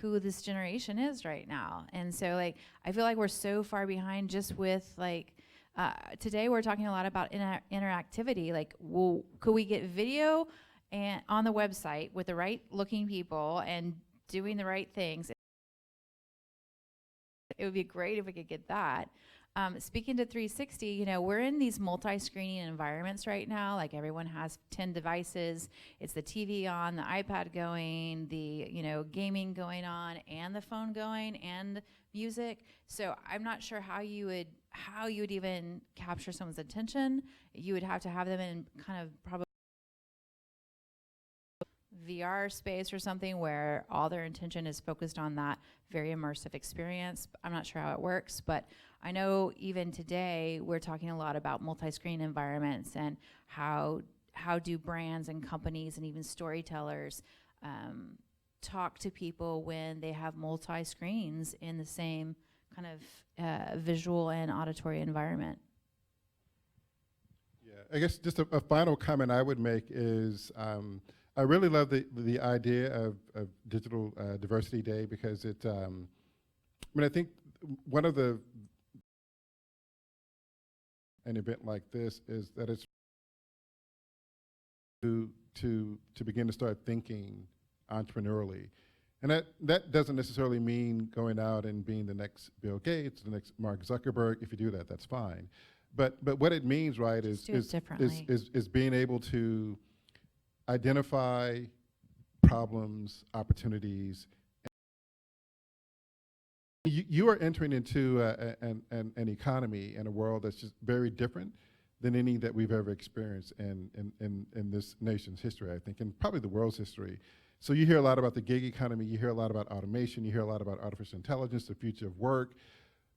who this generation is right now. And so like, I feel like we're so far behind just with like, today we're talking a lot about interactivity. Like, could we get video and on the website with the right looking people and doing the right things? It would be great if we could get that. Speaking to 360, we're in these multi-screening environments right now. Like everyone has 10 devices. It's the TV on, the iPad going, the gaming going on, and the phone going, and music. So I'm not sure how you would even capture someone's attention. You would have to have them in kind of probably VR space or something where all their attention is focused on that very immersive experience. I'm not sure how it works, but I know even today we're talking a lot about multi-screen environments and how do brands and companies and even storytellers talk to people when they have multi-screens in the same kind of visual and auditory environment. Yeah, I guess just a final comment I would make is I really love the idea of Digital Diversity Day, because I think one of the an event like this is that it's to begin to start thinking entrepreneurially. And that doesn't necessarily mean going out and being the next Bill Gates, the next Mark Zuckerberg. If you do that, that's fine. But what it means, right, is do it differently. is being able to identify problems, opportunities. You are entering into an economy and a world that's just very different than any that we've ever experienced in this nation's history, I think, and probably the world's history. So you hear a lot about the gig economy, you hear a lot about automation, you hear a lot about artificial intelligence, the future of work,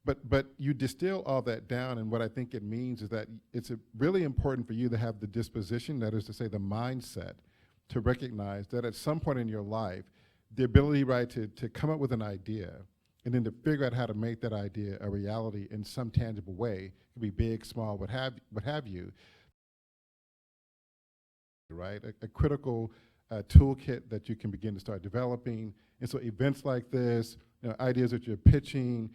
but you distill all that down, and what I think it means is that it's really important for you to have the disposition, that is to say the mindset, to recognize that at some point in your life, the ability, right, to come up with an idea and then to figure out how to make that idea a reality in some tangible way, it could be big, small, what have you, right? A critical toolkit that you can begin to start developing. And so events like this, ideas that you're pitching,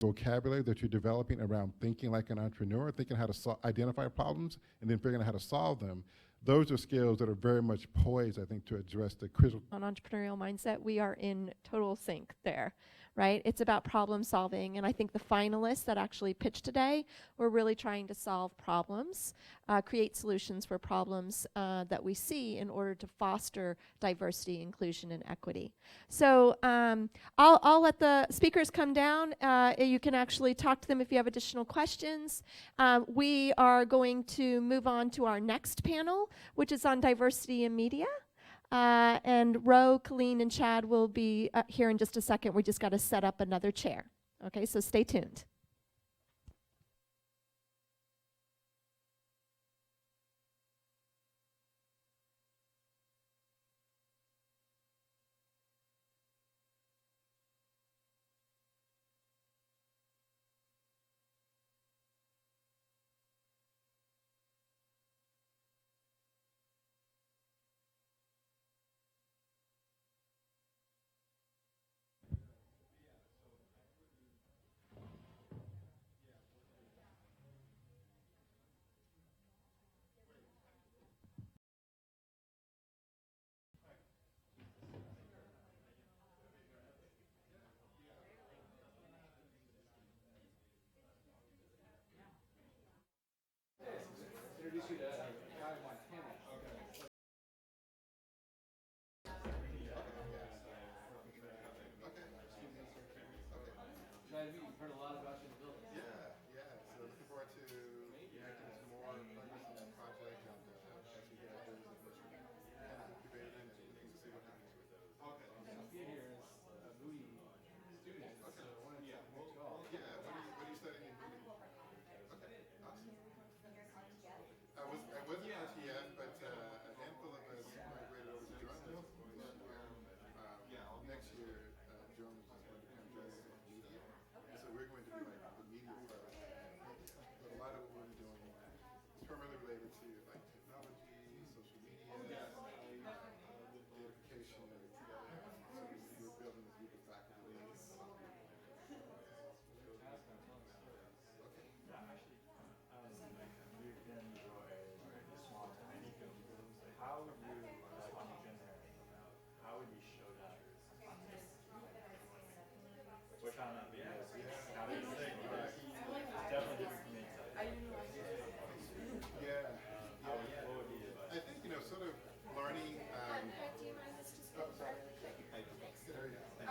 vocabulary that you're developing around thinking like an entrepreneur, thinking how to identify problems, and then figuring out how to solve them. Those are skills that are very much poised, I think, to address the critical. On entrepreneurial mindset, we are in total sync there, right? It's about problem solving, and I think the finalists that actually pitched today were really trying to solve problems, create solutions for problems that we see in order to foster diversity, inclusion, and equity. So I'll let the speakers come down. You can actually talk to them if you have additional questions. We are going to move on to our next panel, which is on diversity in media. And Ro, Colleen, and Chad will be here in just a second. We just got to set up another chair. Okay, so stay tuned.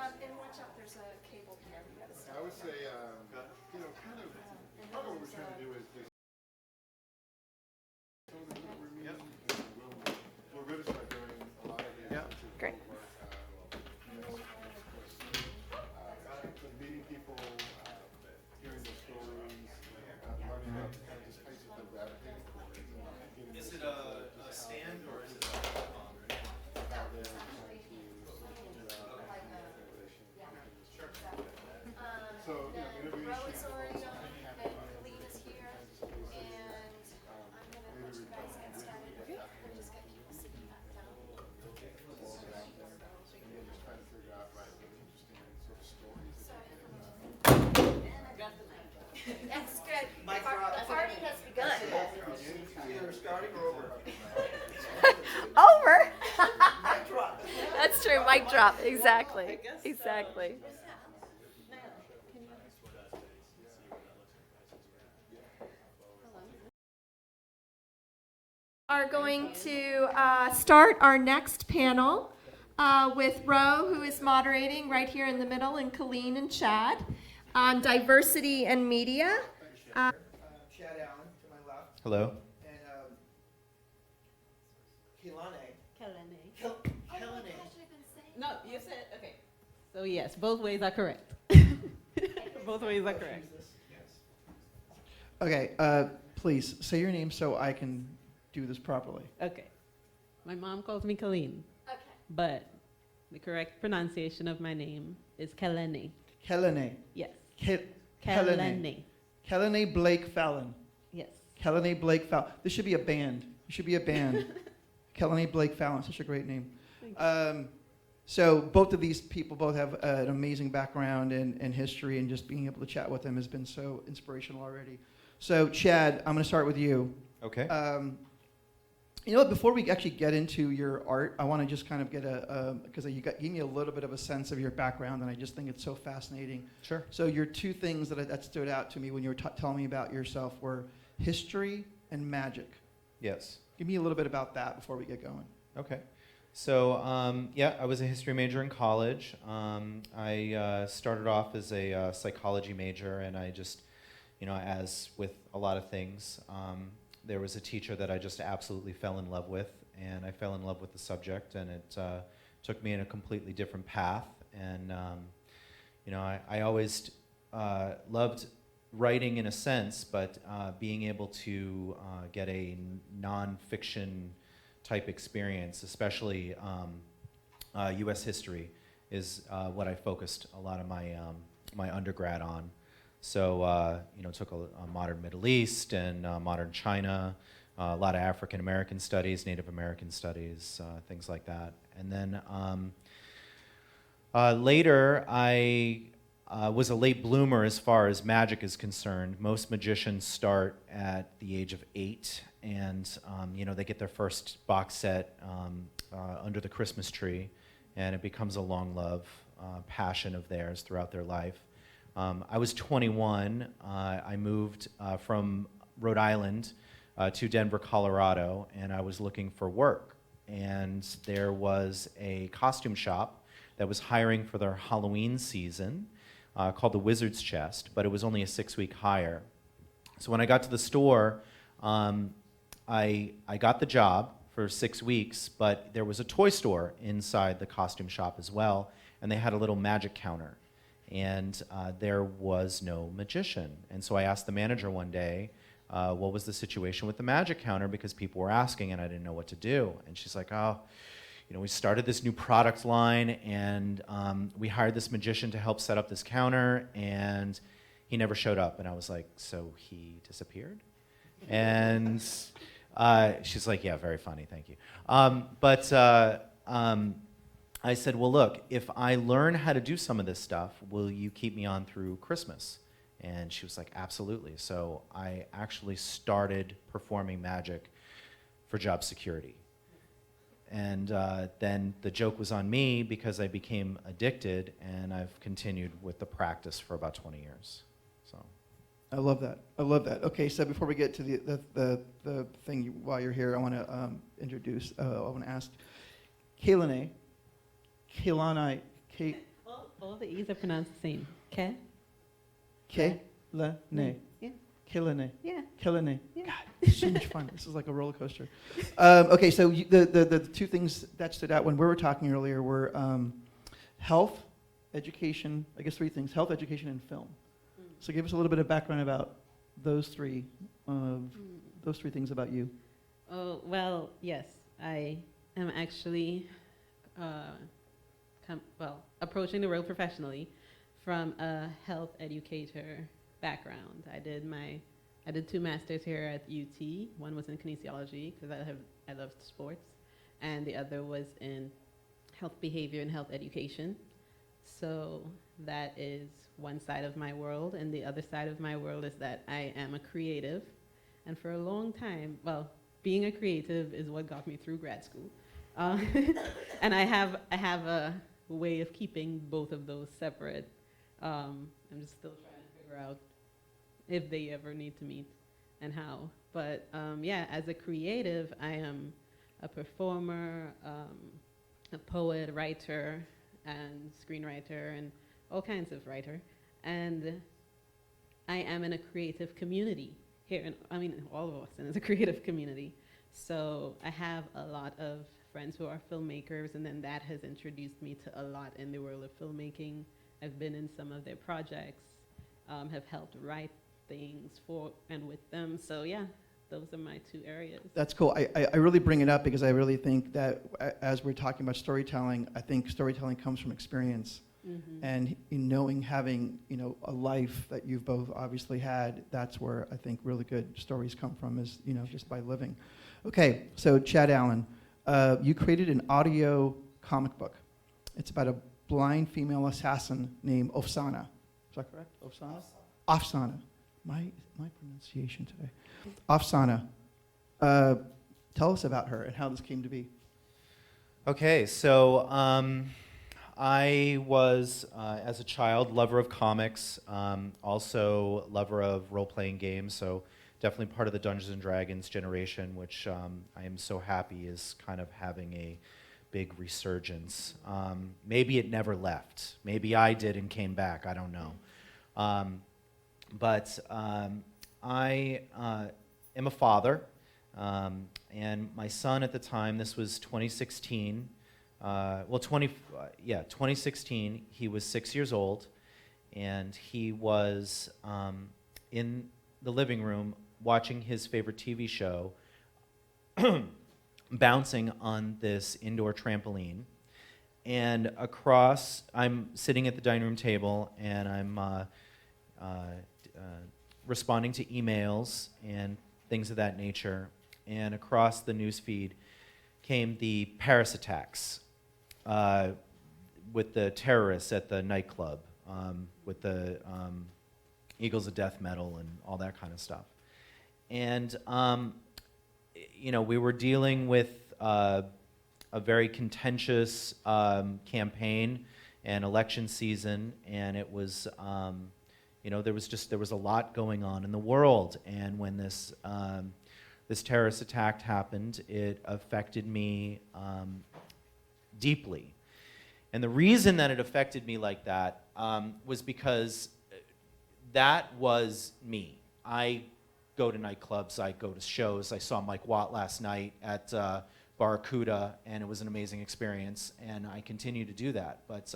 And watch out, there's a cable here. We gotta stop. I would say, kind of, part of what we're trying to do is we'll really start doing a lot of these. Yeah. Great. Meeting people, hearing their stories, learning about the kinds of spaces they're gravitating towards. Is it a stand or is it a how they're trying to So, interviews. Ro is already on, and Colleen is here, and I'm gonna let you guys get started. We're just gonna keep sitting back down. And just trying to figure out, right, really interesting sort of stories. And I got the mic. That's good. Mic drop. The party has begun. Either starting or over. Over. Mic drop. That's true. Mic drop. Exactly. Exactly. Are going to start our next panel with Ro, who is moderating right here in the middle, and Colleen and Chad on diversity and media. Chad Allen to my left. Hello. And Kehlani. No, you said, okay. So yes, both ways are correct. Both ways are correct. Okay, please say your name so I can do this properly. Okay. My mom calls me Colleen, Okay. but the correct pronunciation of my name is Kelene. Kehlani. Yes. Kehlani. Kehlani Blake Fallon. Yes. Kehlani Blake Fallon. This should be a band. You should be a band. Kehlani Blake Fallon, such a great name. So both of these people both have an amazing background and history, and just being able to chat with them has been so inspirational already. So Chad, I'm going to start with you. Okay. You know what, before we actually get into your art, I want to just kind of get because you gave me a little bit of a sense of your background, and I just think it's so fascinating. Sure. So your two things that stood out to me when you were telling me about yourself were history and magic. Yes. Give me a little bit about that before we get going. Okay. So, yeah, I was a history major in college. I started off as a psychology major, and I just, as with a lot of things, there was a teacher that I just absolutely fell in love with, and I fell in love with the subject, and it took me in a completely different path. And, I always loved writing in a sense, but being able to get a nonfiction type experience, especially U.S. history, is what I focused a lot of my undergrad on. So, took a modern Middle East and modern China, a lot of African American studies, Native American studies, things like that. And then later, I was a late bloomer as far as magic is concerned. Most magicians start at the age of 8, and they get their first box set under the Christmas tree, and it becomes a long love passion of theirs throughout their life. I was 21. I moved from Rhode Island to Denver, Colorado, and I was looking for work. And there was a costume shop that was hiring for their Halloween season called the Wizard's Chest, but it was only a 6-week hire. So when I got to the store, I got the job for 6 weeks, but there was a toy store inside the costume shop as well, and they had a little magic counter. And there was no magician. And so I asked the manager one day, what was the situation with the magic counter, because people were asking and I didn't know what to do. And she's like, we started this new product line, and we hired this magician to help set up this counter, and he never showed up. And I was like, so he disappeared? And she's like, yeah, very funny, thank you. I said, well, look, if I learn how to do some of this stuff, will you keep me on through Christmas? And she was like, absolutely. So I actually started performing magic for job security. And then the joke was on me because I became addicted, and I've continued with the practice for about 20 years. So. I love that. Okay, so before we get to the thing while you're here, I want to introduce, I want to ask Kehlani. Kehlani. All the E's are pronounced the same. Ke? Kehlani. Yeah. Kehlani. Yeah. Kehlani. Yeah. God, this is so much fun. This is like a roller coaster. Okay, so the two things that stood out when we were talking earlier were health, education, I guess 3 things, health, education, and film. So give us a little bit of background about those three things about you. Oh, well, yes. I am actually approaching the road professionally from a health educator background. I did 2 masters here at UT. One was in kinesiology because I loved sports, and the other was in health behavior and health education. So that is one side of my world, and the other side of my world is that I am a creative. And for a long time, well, being a creative is what got me through grad school. Uh, and I have a way of keeping both of those separate. I'm just still trying to figure out if they ever need to meet and how. But yeah, as a creative, I am a performer, a poet, writer, and screenwriter, and all kinds of writer. And I am in a creative community here. All of Austin is a creative community. So I have a lot of friends who are filmmakers, and then that has introduced me to a lot in the world of filmmaking. I've been in some of their projects, have helped write things for and with them. So yeah, those are my two areas. That's cool. I really bring it up because I really think that as we're talking about storytelling, I think storytelling comes from experience. Mm-hmm. And in knowing, having, a life that you've both obviously had, that's where I think really good stories come from, is, just by living. Okay, so Chad Allen, you created an audio comic book. It's about a blind female assassin named Ofsana. Is that correct? Ofsana? Afsana. My pronunciation today. Afsana. Tell us about her and how this came to be. Okay, so I was, as a child, lover of comics, also lover of role-playing games, so definitely part of the Dungeons and Dragons generation, which I am so happy is kind of having a big resurgence. Maybe it never left. Maybe I did and came back. I don't know. But I am a father, and my son at the time, this was 2016, 2016, he was 6 years old, and he was in the living room watching his favorite TV show, bouncing on this indoor trampoline. And I'm sitting at the dining room table, and I'm responding to emails and things of that nature. And across the news feed came the Paris attacks with the terrorists at the nightclub, with the Eagles of Death Metal and all that kind of stuff. And, we were dealing with a very contentious campaign and election season, and it was, there was a lot going on in the world. And when this terrorist attack happened, it affected me deeply. And the reason that it affected me like that was because that was me. I go to nightclubs, I go to shows. I saw Mike Watt last night at Barracuda, and it was an amazing experience, and I continue to do that. But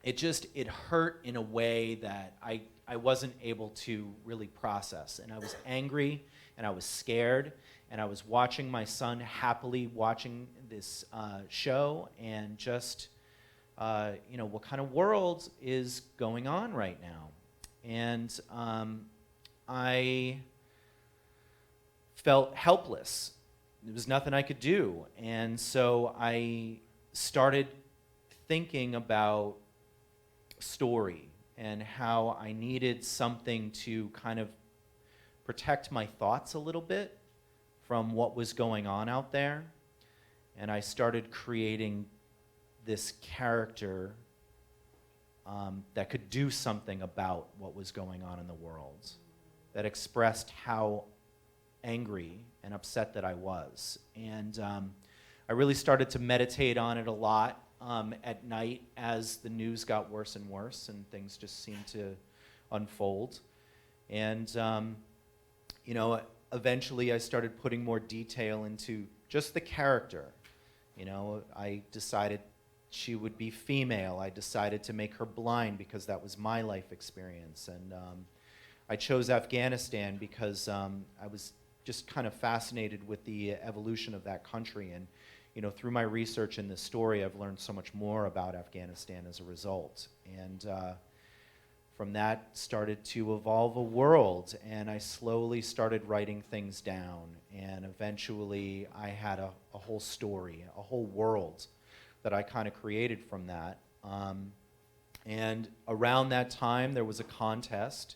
it hurt in a way that I wasn't able to really process. And I was angry, and I was scared, and I was watching my son happily watching this show, and just, what kind of world is going on right now? And I felt helpless. There was nothing I could do. And so I started thinking about story and how I needed something to kind of protect my thoughts a little bit from what was going on out there. And I started creating this character that could do something about what was going on in the world, that expressed how angry and upset that I was. And I really started to meditate on it a lot at night as the news got worse and worse and things just seemed to unfold. And, eventually I started putting more detail into just the character. I decided she would be female. I decided to make her blind because that was my life experience. And I chose Afghanistan because I was just kind of fascinated with the evolution of that country. And, through my research in this story, I've learned so much more about Afghanistan as a result. And from that started to evolve a world. And I slowly started writing things down. And eventually I had a whole story, a whole world that I kind of created from that. And around that time, there was a contest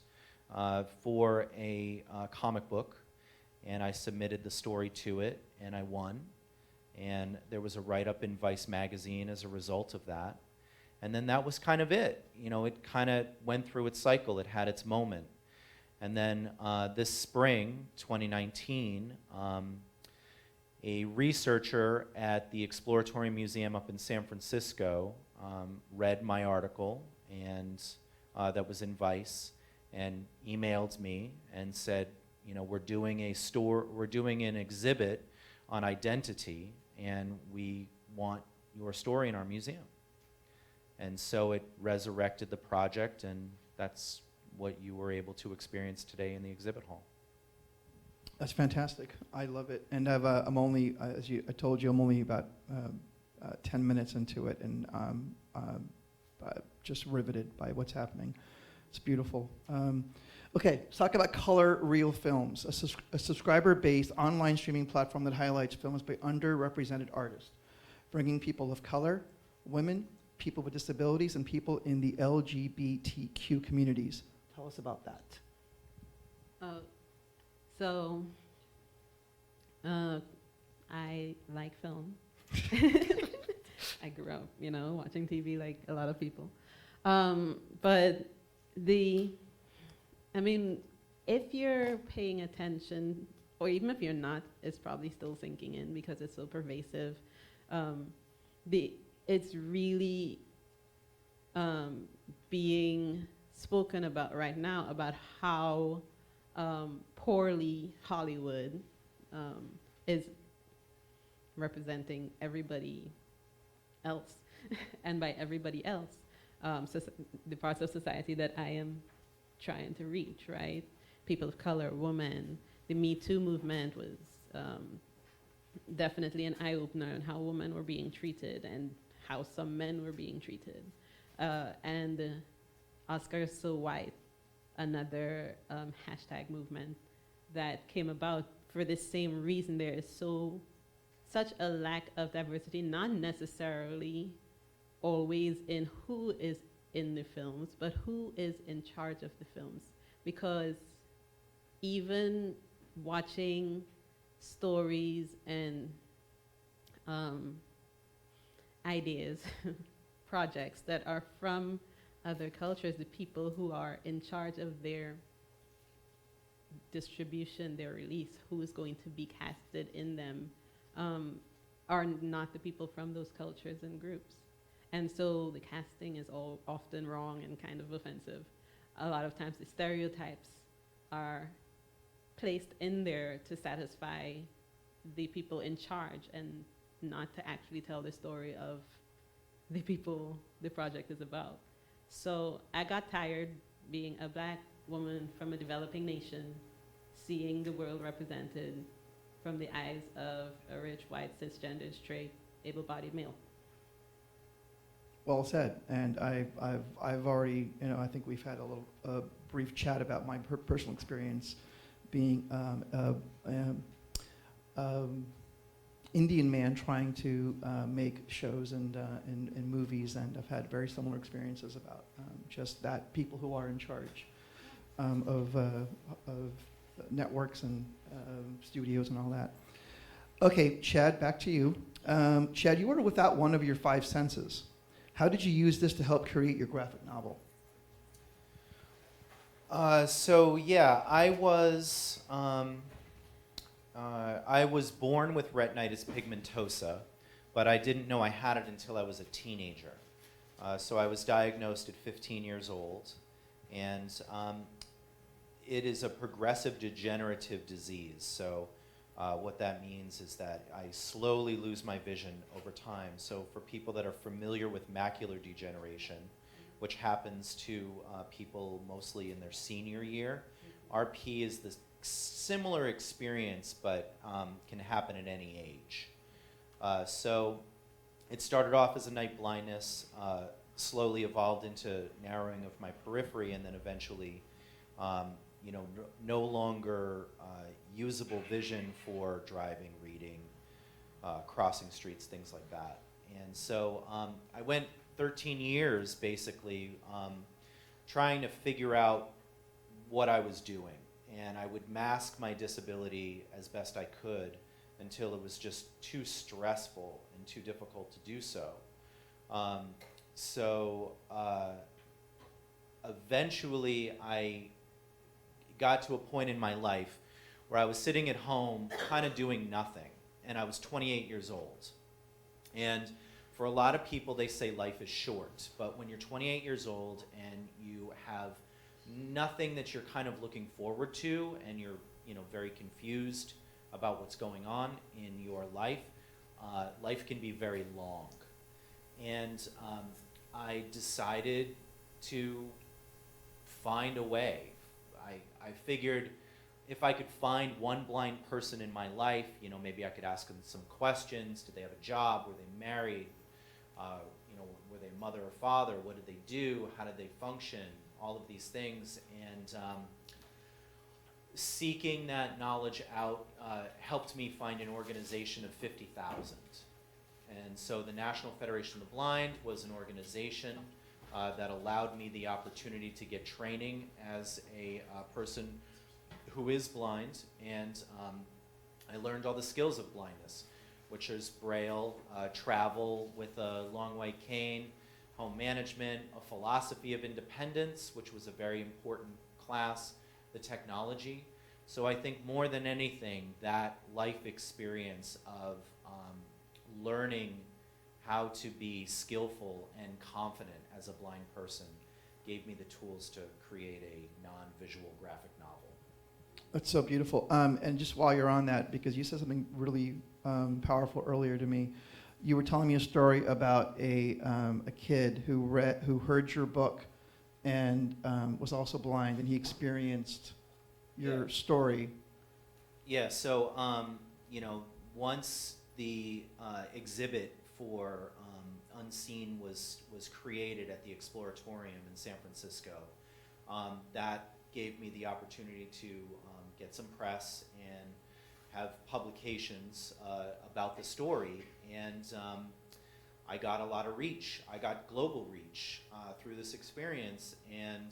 for a comic book, and I submitted the story to it, and I won. And there was a write-up in Vice magazine as a result of that. And then that was kind of it. You know, it kind of went through its cycle. It had its moment. And then this spring, 2019, a researcher at the Exploratory Museum up in San Francisco read my article, and that was in Vice, and emailed me and said, you know, we're doing an exhibit on identity, and we want your story in our museum. And so it resurrected the project, and that's what you were able to experience today in the exhibit hall. That's fantastic. I love it. And I'm only, I told you, I'm only about 10 minutes into it, and just riveted by what's happening. It's beautiful. Okay, let's talk about Color Real Films, a subscriber-based online streaming platform that highlights films by underrepresented artists, bringing people of color, women, people with disabilities, and people in the LGBTQ communities. Tell us about that. So, I like film. I grew up, you know, watching TV like a lot of people. But I mean, if you're paying attention, or even if you're not, it's probably still sinking in because it's so pervasive. It's really being spoken about right now about how poorly Hollywood is representing everybody else. And by everybody else, the parts of society that I am trying to reach, right? People of color, women. The Me Too movement was definitely an eye-opener on how women were being treated and how some men were being treated. And Oscar is So White, another hashtag movement that came about for the same reason. There is such a lack of diversity, not necessarily always in who is in the films, but who is in charge of the films. Because even watching stories and ideas, projects that are from other cultures, the people who are in charge of their distribution, their release, who is going to be casted in them, are not the people from those cultures and groups. And so the casting is all often wrong and kind of offensive. A lot of times the stereotypes are placed in there to satisfy the people in charge and not to actually tell the story of the people the project is about. So I got tired being a black woman from a developing nation, seeing the world represented from the eyes of a rich, white, cisgendered, straight, able-bodied male. Well said. And I've already, you know, I think we've had a little brief chat about my personal experience being Indian man trying to make shows and movies, and I've had very similar experiences about just that, people who are in charge of networks and studios and all that. Okay, Chad, back to you. Chad, you were without one of your 5 senses. How did you use this to help create your graphic novel? So yeah, I was born with retinitis pigmentosa, but I didn't know I had it until I was a teenager. So I was diagnosed at 15 years old, and it is a progressive degenerative disease. So what that means is that I slowly lose my vision over time. So for people that are familiar with macular degeneration, which happens to people mostly in their senior year, RP is this similar experience, but can happen at any age. So it started off as a night blindness, slowly evolved into narrowing of my periphery, and then eventually, no longer usable vision for driving, reading, crossing streets, things like that. And so I went 13 years basically trying to figure out what I was doing. And I would mask my disability as best I could until it was just too stressful and too difficult to do so. Eventually I got to a point in my life where I was sitting at home kind of doing nothing, and I was 28 years old. And for a lot of people, they say life is short, but when you're 28 years old and you have nothing that you're kind of looking forward to, and you're very confused about what's going on in your life, life can be very long. And I decided to find a way. I figured if I could find one blind person in my life, maybe I could ask them some questions. Did they have a job? Were they married? Were they mother or father? What did they do? How did they function? All of these things. And seeking that knowledge out helped me find an organization of 50,000. And so the National Federation of the Blind was an organization that allowed me the opportunity to get training as a person who is blind, and I learned all the skills of blindness, which is Braille, travel with a long white cane, home management, a philosophy of independence, which was a very important class, the technology. So I think more than anything, that life experience of learning how to be skillful and confident as a blind person gave me the tools to create a non-visual graphic novel. That's so beautiful. And just while you're on that, because you said something really powerful earlier to me, you were telling me a story about a kid who heard your book and was also blind, and he experienced your story. Yeah. So once the exhibit for Unseen was created at the Exploratorium in San Francisco, that gave me the opportunity to get some press and have publications about the story, and I got a lot of reach. I got global reach through this experience, and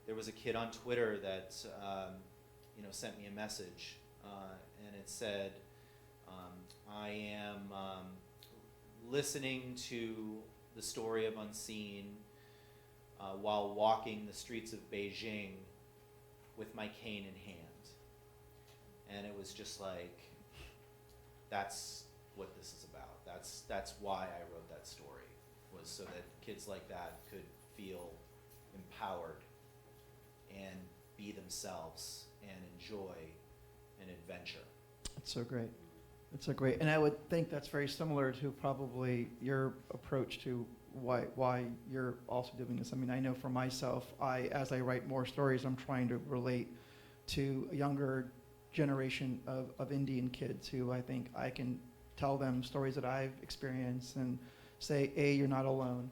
there was a kid on Twitter that sent me a message, and it said, I am listening to the story of Unseen while walking the streets of Beijing with my cane in hand. And it was just like, that's what this is about. That's why I wrote that story, was so that kids like that could feel empowered and be themselves and enjoy an adventure. That's so great. That's so great. And I would think that's very similar to probably your approach to why you're also doing this. I mean, I know for myself, as I write more stories, I'm trying to relate to a younger generation of Indian kids who I think I can tell them stories that I've experienced and say, A, you're not alone,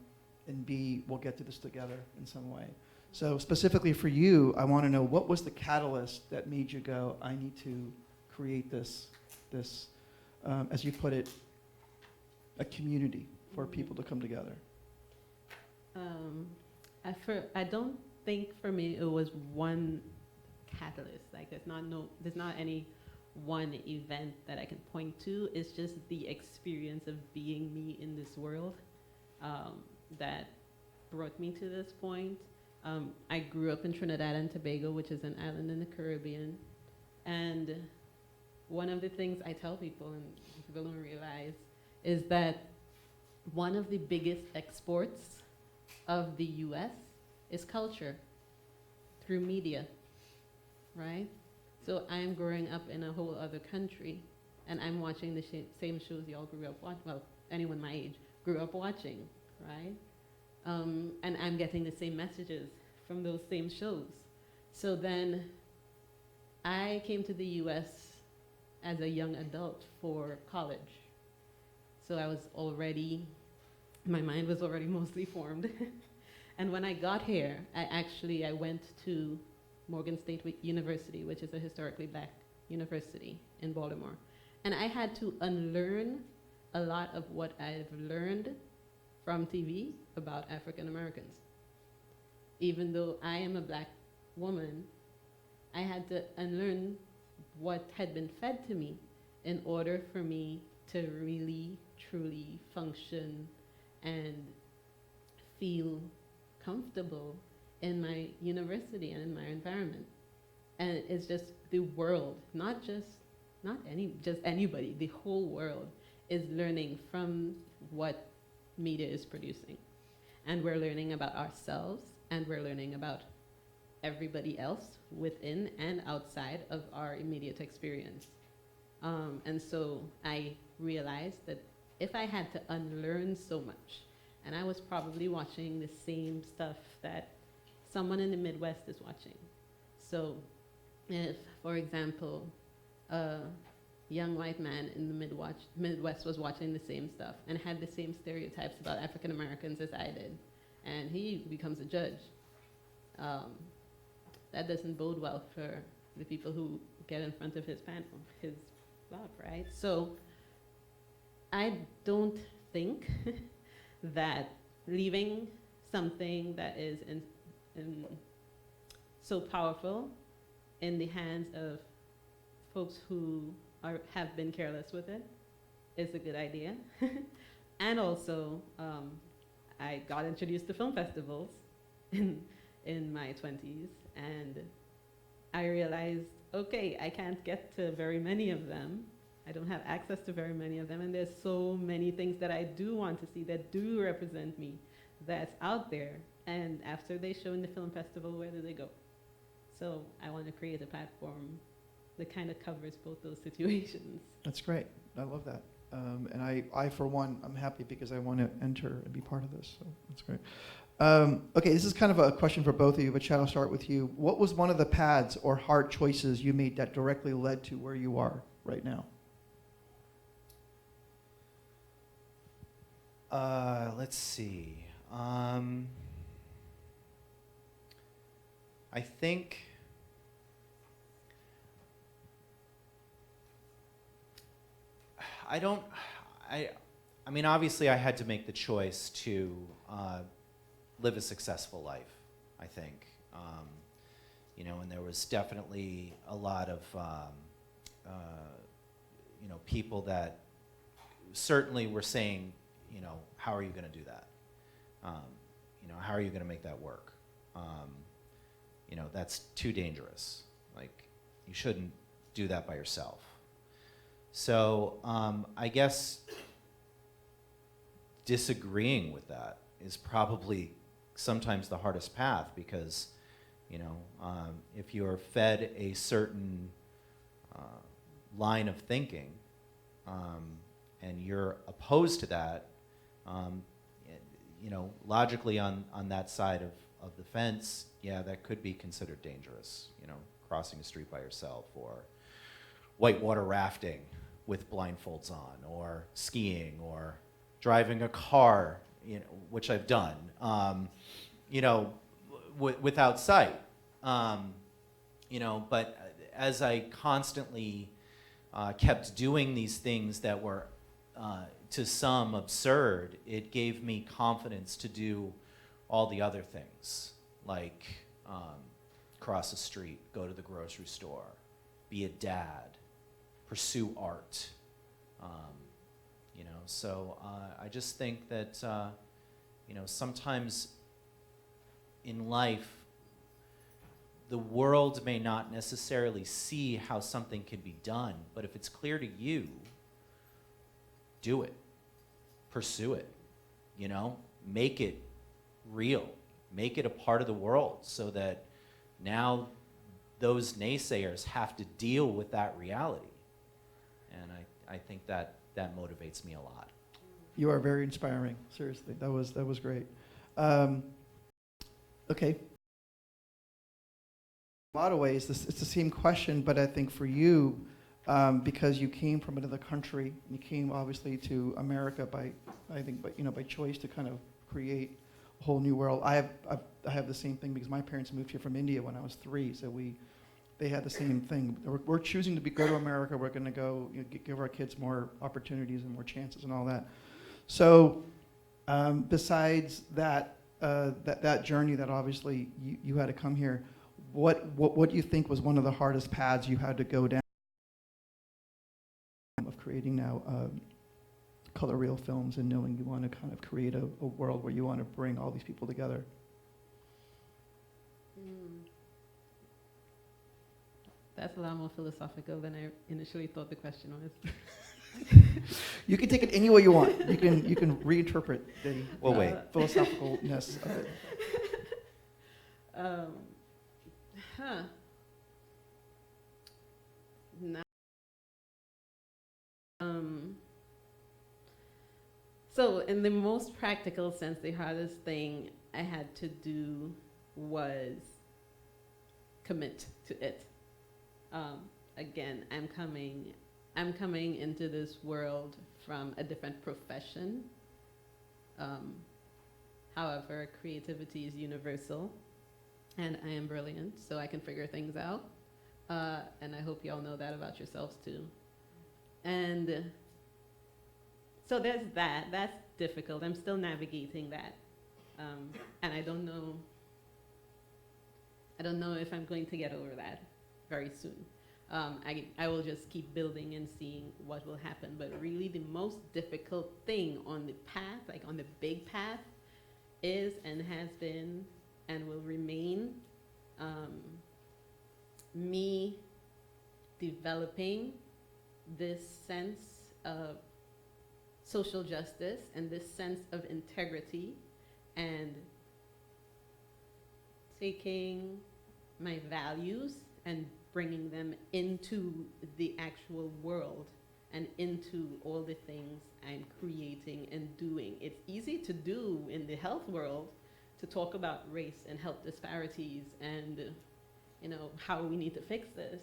and B, we'll get through this together in some way. So specifically for you, I want to know, what was the catalyst that made you go, I need to create this as you put it, a community for people to come together? I don't think for me it was one catalyst. Like there's not any one event that I can point to. It's just the experience of being me in this world that brought me to this point. I grew up in Trinidad and Tobago, which is an island in the Caribbean, and one of the things I tell people, and people don't realize, is that one of the biggest exports of the US is culture through media, right? So I'm growing up in a whole other country, and I'm watching the same shows y'all grew up watching, well, anyone my age grew up watching, right? And I'm getting the same messages from those same shows. So then I came to the US as a young adult for college. So my mind was already mostly formed. And when I got here, I went to Morgan State University, which is a historically black university in Baltimore. And I had to unlearn a lot of what I've learned from TV about African Americans. Even though I am a black woman, I had to unlearn what had been fed to me in order for me to really, truly function and feel comfortable in my university and in my environment. And it's just the world, not anybody, the whole world is learning from what media is producing. And we're learning about ourselves, and we're learning about everybody else within and outside of our immediate experience. And so I realized that if I had to unlearn so much, and I was probably watching the same stuff that someone in the Midwest is watching. So if, for example, a young white man in the Midwest was watching the same stuff and had the same stereotypes about African Americans as I did, and he becomes a judge, that doesn't bode well for the people who get in front of his panel, his blog, right? So I don't think that leaving something that is so powerful in the hands of folks who have been careless with it is a good idea. And also, I got introduced to film festivals in my 20s, and I realized, okay, I can't get to very many of them. I don't have access to very many of them, and there's so many things that I do want to see that do represent me that's out there. And after they show in the film festival, where do they go? So I want to create a platform that kind of covers both those situations. That's great. I love that. And I, for one, I'm happy because I want to enter and be part of this. So that's great. Okay, this is kind of a question for both of you, but Chad, I'll start with you. What was one of the paths or hard choices you made that directly led to where you are right now? Let's see. I think I mean, obviously I had to make the choice to live a successful life, I think. You know, and there was definitely a lot of, you know, people that certainly were saying, you know, how are you going to do that? You know, how are you going to make that work? You know, that's too dangerous. Like, you shouldn't do that by yourself. So I guess disagreeing with that is probably sometimes the hardest path because, you know, if you're fed a certain line of thinking and you're opposed to that, you know, logically on that side of the fence, yeah, that could be considered dangerous, you know, crossing a street by yourself or whitewater rafting with blindfolds on or skiing or driving a car, you know, which I've done, you know, without sight. You know, but as I constantly kept doing these things that were to some absurd, it gave me confidence to do all the other things, like cross the street, go to the grocery store, be a dad, pursue art. You know, so I just think that, you know, sometimes in life, the world may not necessarily see how something can be done, but if it's clear to you, do it, pursue it, you know, make it real, make it a part of the world so that now those naysayers have to deal with that reality. And I think that motivates me a lot. You are very inspiring, seriously. That was great. Okay. In a lot of ways, it's the same question, but I think for you, because you came from another country, you came obviously to America by choice to kind of create a whole new world. I have the same thing because my parents moved here from India when I was 3, so we they had the same thing. We're choosing to go to America. We're going to go give our kids more opportunities and more chances and all that. So besides that, that journey that obviously you had to come here, what do you think was one of the hardest paths you had to go down of creating now color reel films and knowing you want to kind of create a world where you want to bring all these people together? That's a lot more philosophical than I initially thought the question was. You can take it any way you want. You can reinterpret the Well, wait. philosophicalness of it. No. So in the most practical sense, the hardest thing I had to do was commit to it. Again, I'm coming into this world from a different profession. However, creativity is universal, and I am brilliant, so I can figure things out. And I hope you all know that about yourselves too. And so there's that. That's difficult. I'm still navigating that, and I don't know if I'm going to get over that very soon. I will just keep building and seeing what will happen. But really the most difficult thing on the path, like on the big path, is and has been and will remain me developing this sense of social justice and this sense of integrity, and taking my values and bringing them into the actual world and into all the things I'm creating and doing. It's easy to do in the health world to talk about race and health disparities and how we need to fix this.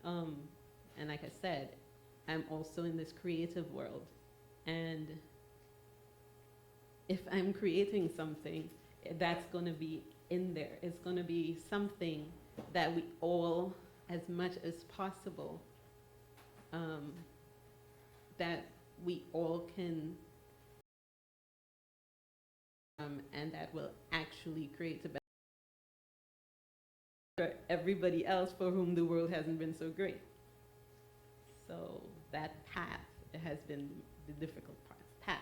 And like I said, I'm also in this creative world. And if I'm creating something, that's going to be in there. It's going to be something that we all, as much as possible, that we all can, and that will actually create a better for everybody else for whom the world hasn't been so great. So that path has been the difficult path.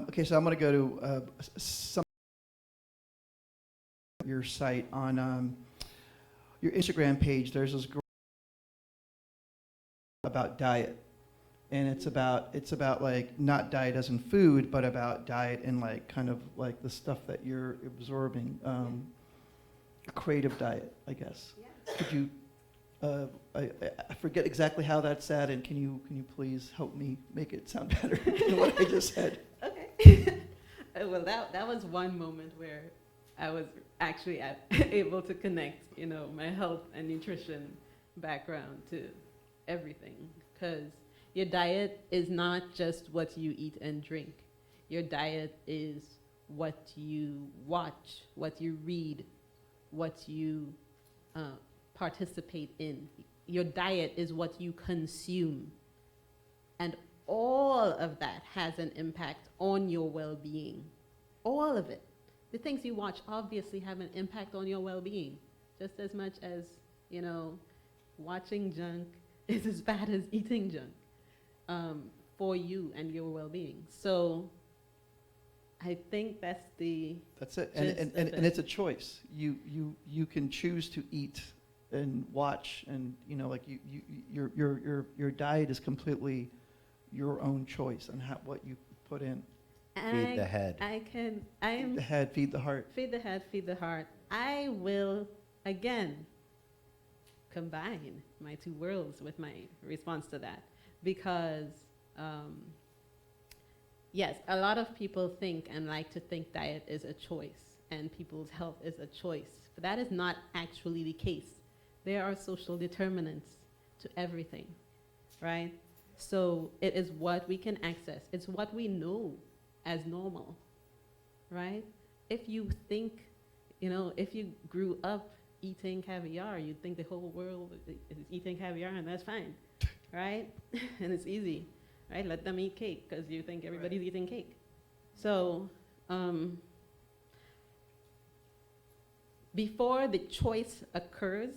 Okay, so I'm going to go to some your site on your Instagram page. There's this girl about diet, and it's about like not diet as in food, but about diet and like kind of like the stuff that you're absorbing, a creative diet, I guess. Yeah. Could you? I forget exactly how that's said, and can you please help me make it sound better than what I just said? Okay. Well, that was one moment where I was actually able to connect, my health and nutrition background to everything, because your diet is not just what you eat and drink. Your diet is what you watch, what you read, what you participate in. Your diet is what you consume. And all of that has an impact on your well-being. All of it. The things you watch obviously have an impact on your well-being, just as much as, watching junk is as bad as eating junk for you and your well-being. So I think that's it. And it's a choice. You can choose to eat and watch, and your diet is completely your own choice on what you put in. Feed the head. Feed the head, feed the heart. Feed the head, feed the heart. I will, again, combine my two worlds with my response to that. Because, yes, a lot of people think and like to think diet is a choice and people's health is a choice. But that is not actually the case. There are social determinants to everything, right? So it is what we can access. It's what we know as normal, right? If you think, if you grew up eating caviar. You'd think the whole world is eating caviar, and that's fine, right? And it's easy, right? Let them eat cake, because you think everybody's eating cake. So before the choice occurs,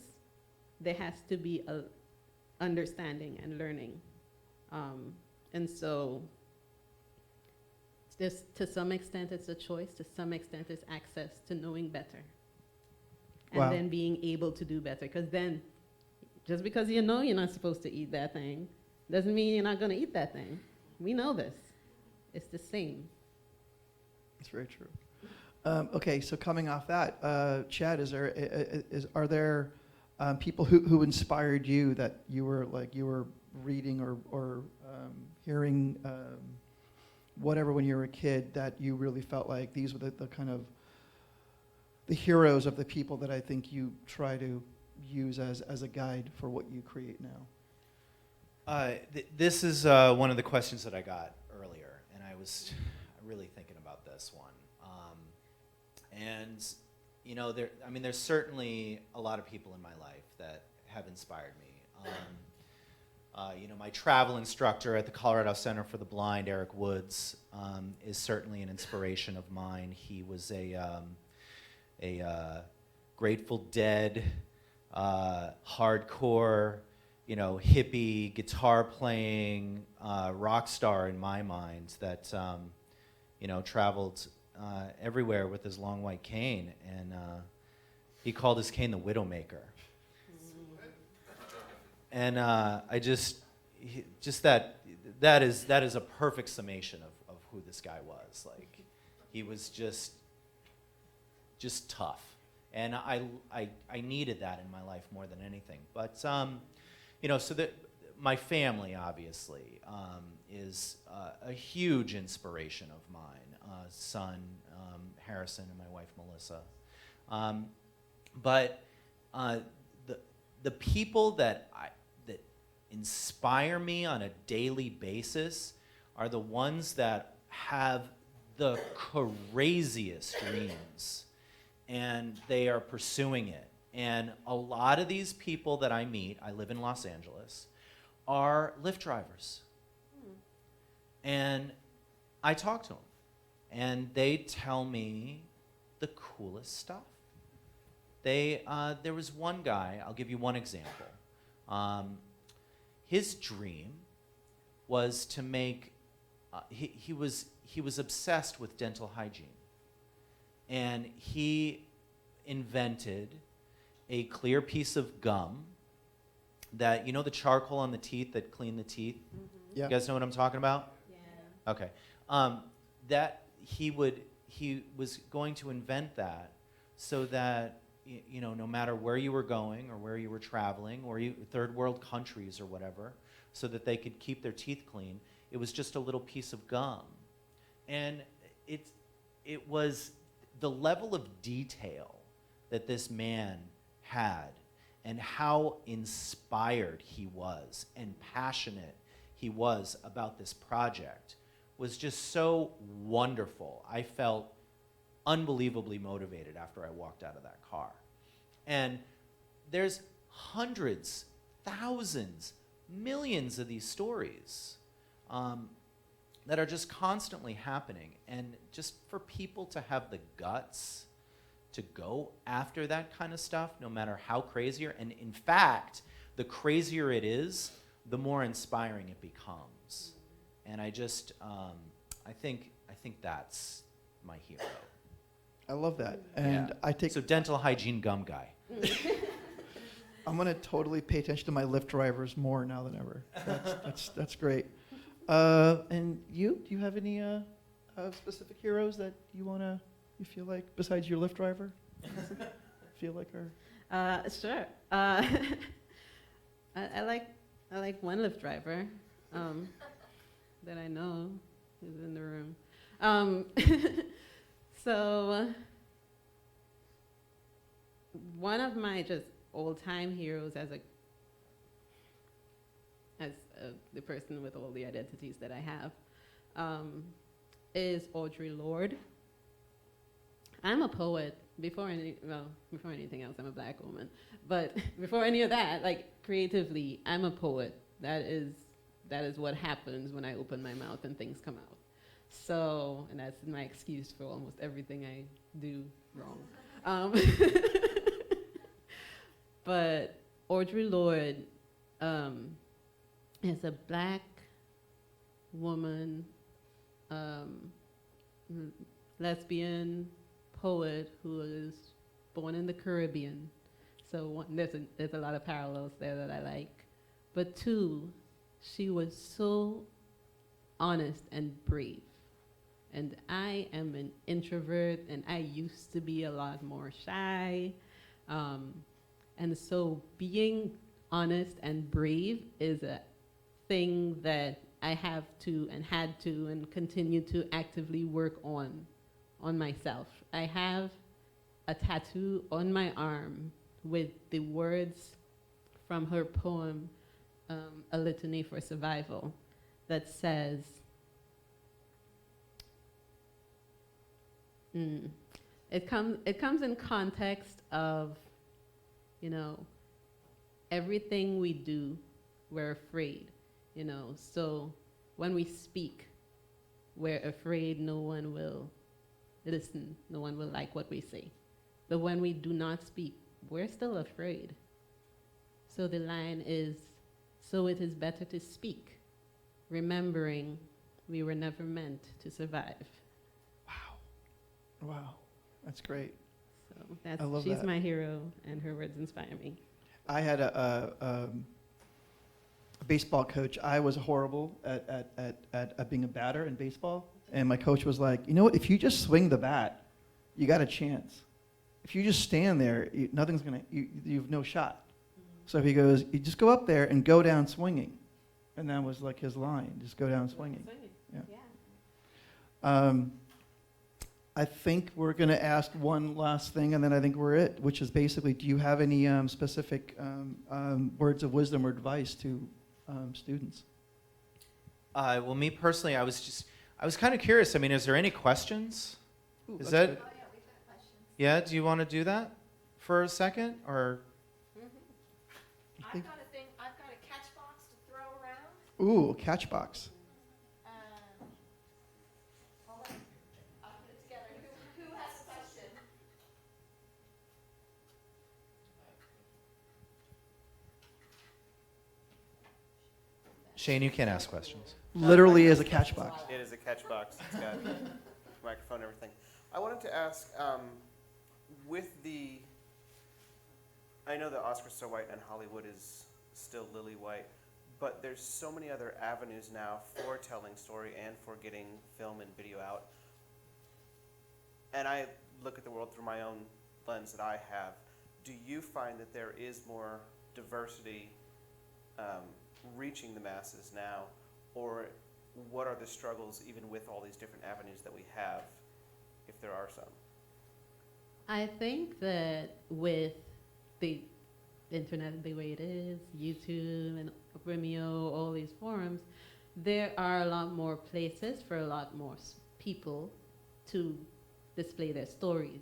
there has to be a understanding and learning. And so to some extent it's a choice, to some extent it's access to knowing better. And Wow. then being able to do better. Because then, just because you know you're not supposed to eat that thing, doesn't mean you're not going to eat that thing. We know this. It's the same. That's very true. Okay, so coming off that, Chad, are there people who inspired you that you were reading or hearing whatever when you were a kid that you really felt like these were the kind of the heroes of the people that I think you try to use as a guide for what you create now? This is one of the questions that I got earlier, and I was really thinking about this one. And there's certainly a lot of people in my life that have inspired me. My travel instructor at the Colorado Center for the Blind, Eric Woods, is certainly an inspiration of mine. He was a Grateful Dead, hardcore, hippie, guitar playing rock star in my mind that, traveled everywhere with his long white cane, and he called his cane the Widowmaker. And that is a perfect summation of who this guy was. Like, he was just tough, and I needed that in my life more than anything. But so that my family obviously is a huge inspiration of mine. Son Harrison and my wife Melissa. But the people that inspire me on a daily basis are the ones that have the craziest dreams, and they are pursuing it. And a lot of these people that I meet, I live in Los Angeles, are Lyft drivers. And I talk to them, and they tell me the coolest stuff. There was one guy, I'll give you one example. His dream was to make, he was obsessed with dental hygiene. And he invented a clear piece of gum that, the charcoal on the teeth that clean the teeth? Mm-hmm. Yeah. You guys know what I'm talking about? Yeah. Okay. That he was going to invent that so that, no matter where you were going or where you were traveling, or third world countries or whatever, so that they could keep their teeth clean, it was just a little piece of gum. And it was the level of detail that this man had, and how inspired he was and passionate he was about this project was just so wonderful. I felt unbelievably motivated after I walked out of that car. And there's hundreds, thousands, millions of these stories that are just constantly happening. And just for people to have the guts to go after that kind of stuff, no matter how crazy, and in fact, the crazier it is, the more inspiring it becomes. And I just, I think that's my hero. I love that. And Yeah. So dental hygiene gum guy. I'm going to totally pay attention to my Lyft drivers more now than ever. That's great. And do you have any specific heroes that you feel like, besides your Lyft driver, feel like are? Sure. I like one Lyft driver that I know is in the room. So one of my just old-time heroes as the person with all the identities that I have is Audre Lorde. I'm a poet, before anything else, I'm a Black woman. But before any of that, like creatively, I'm a poet. That is what happens when I open my mouth and things come out. So, and that's my excuse for almost everything I do wrong. But Audre Lorde is a Black woman, lesbian poet who was born in the Caribbean. So there's a lot of parallels there that I like. But two, she was so honest and brave. And I am an introvert, and I used to be a lot more shy. And so being honest and brave is a thing that I have to and had to and continue to actively work on myself. I have a tattoo on my arm with the words from her poem, A Litany for Survival, that says, it comes in context of, you know, everything we do, we're afraid, you know. So when we speak, we're afraid no one will listen, no one will like what we say. But when we do not speak, we're still afraid. So the line is, so it is better to speak, remembering we were never meant to survive. Wow, that's great. So I love she's that. my hero, and her words inspire me. I had a baseball coach. I was horrible at being a batter in baseball. And my coach was like, you know what, if you just swing the bat, you got a chance. If you just stand there, nothing's going to, you have no shot. So he goes, you just go up there and go down swinging. And that was like his line, just go down swinging. Yeah. I think we're going to ask one last thing, and then I think we're it, which is basically, do you have any specific words of wisdom or advice to students? Well, me personally, I was kind of curious. I mean, is there any questions? Ooh, Is that's that? good. Oh, yeah, we've got questions. Yeah. Do you want to do that for a second, or? I've got a catch box to throw around. Ooh, catch box. I'll put it together. Who has a question? Shane, you can't ask questions. Literally is a catch box. It is a catch box. It's got microphone and everything. I wanted to ask, I know that Oscar's so white and Hollywood is still lily white, but there's so many other avenues now for telling story and for getting film and video out. And I look at the world through my own lens that I have. Do you find that there is more diversity reaching the masses now, or what are the struggles even with all these different avenues that we have, if there are some? I think that with the internet the way it is, YouTube and Vimeo, all these forums, there are a lot more places for a lot more people to display their stories,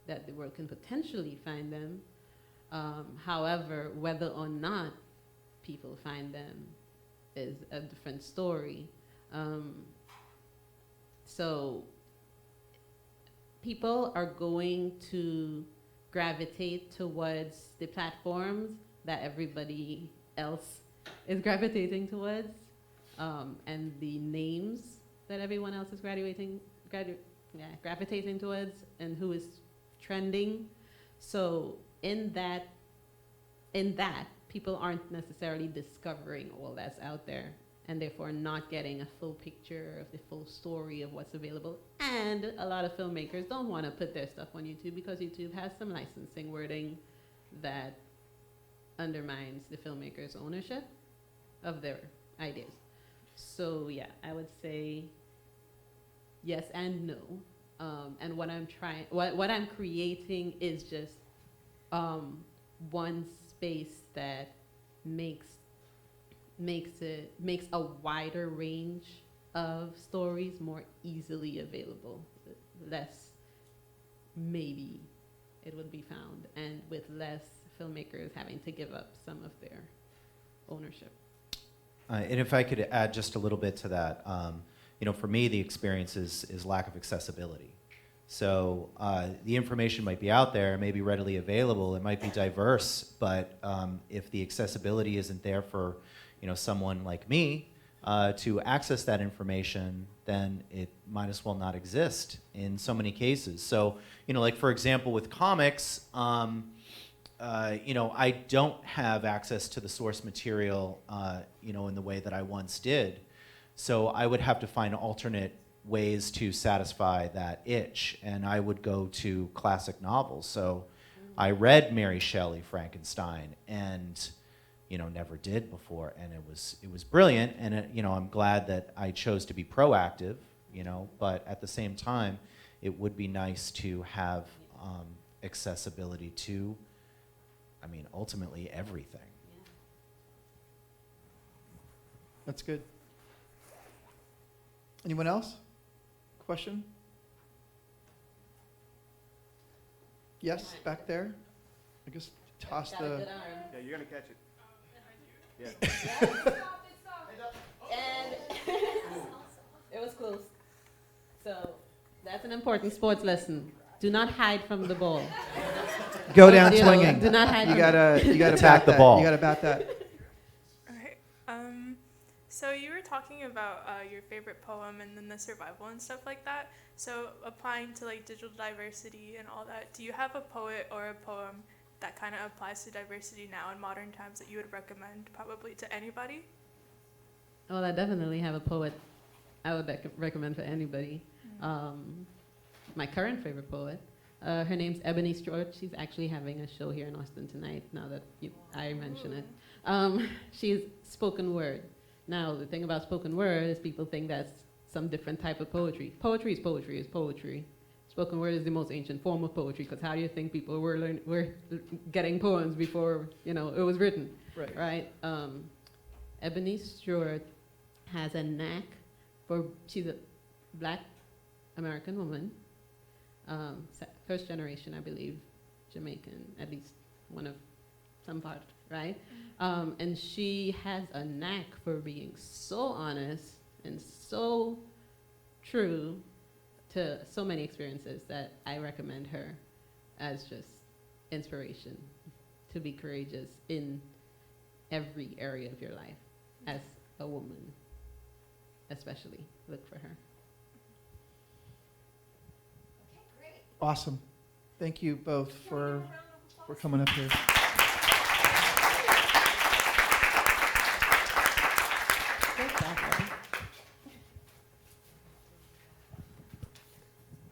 that the world can potentially find them. However, whether or not people find them is a different story. So people are going to gravitate towards the platforms that everybody else is gravitating towards, and the names that everyone else is gravitating towards, and who is trending. So in that, people aren't necessarily discovering all that's out there, and therefore not getting a full picture of the full story of what's available. And a lot of filmmakers don't want to put their stuff on YouTube because YouTube has some licensing wording that undermines the filmmaker's ownership of their ideas. So yeah, I would say yes and no. And what I'm creating is just one space that makes a wider range of stories more easily available, less maybe it would be found, and with less filmmakers having to give up some of their ownership. And if I could add just a little bit to that, for me, the experience is lack of accessibility. So the information might be out there, may be readily available, it might be diverse, but if the accessibility isn't there for, someone like me to access that information, then it might as well not exist in so many cases. So, like for example, with comics, I don't have access to the source material, in the way that I once did. So I would have to find alternate ways to satisfy that itch, and I would go to classic novels. So I read Mary Shelley, Frankenstein, and never did before, and it was brilliant, and I'm glad that I chose to be proactive, but at the same time, it would be nice to have accessibility to, ultimately everything. That's good. Anyone else? Question? Yes, back there. I guess toss the. Yeah, you're gonna catch it. And it was close. So that's an important sports lesson. Do not hide from the ball. Go down swinging. Do not hide. You gotta Attack bat the that. ball. You gotta bat that. Okay. So you were talking about your favorite poem and then the survival and stuff like that. So applying to like digital diversity and all that, do you have a poet or a poem that kind of applies to diversity now in modern times that you would recommend probably to anybody? Well, I definitely have a poet I would recommend for anybody. My current favorite poet, her name's Ebony Stewart. She's actually having a show here in Austin tonight, now that I mention it. She's spoken word. Now, the thing about spoken word is people think that's some different type of poetry. Poetry is poetry. Spoken word is the most ancient form of poetry, because how do you think people were getting poems before it was written? Right? Ebony Stewart has a knack for, she's a black American woman, first generation, I believe, Jamaican, at least one of some part, right? And she has a knack for being so honest and so true to so many experiences that I recommend her as just inspiration to be courageous in every area of your life. As a woman, especially, look for her. Awesome. Thank you both for coming up here.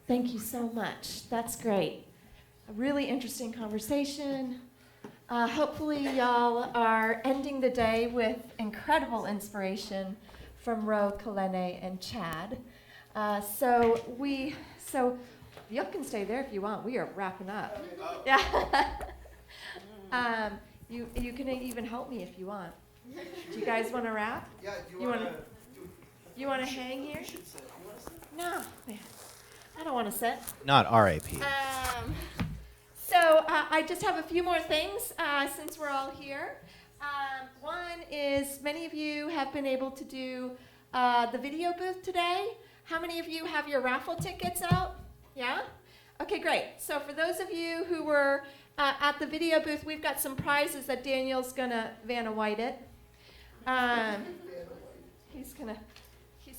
Thank you so much. That's great. A really interesting conversation. Hopefully y'all are ending the day with incredible inspiration from Ro, Kalene, and Chad. So y'all can stay there if you want. We are wrapping up. Yeah. You can even help me if you want. Do you guys want to wrap? Yeah, You want to hang here? No, man. I don't want to sit. Not RAP. So I just have a few more things since we're all here. One is many of you have been able to do the video booth today. How many of you have your raffle tickets out? Yeah? Okay, great. So for those of you who were at the video booth, we've got some prizes that Daniel's going to Vanna White it. He's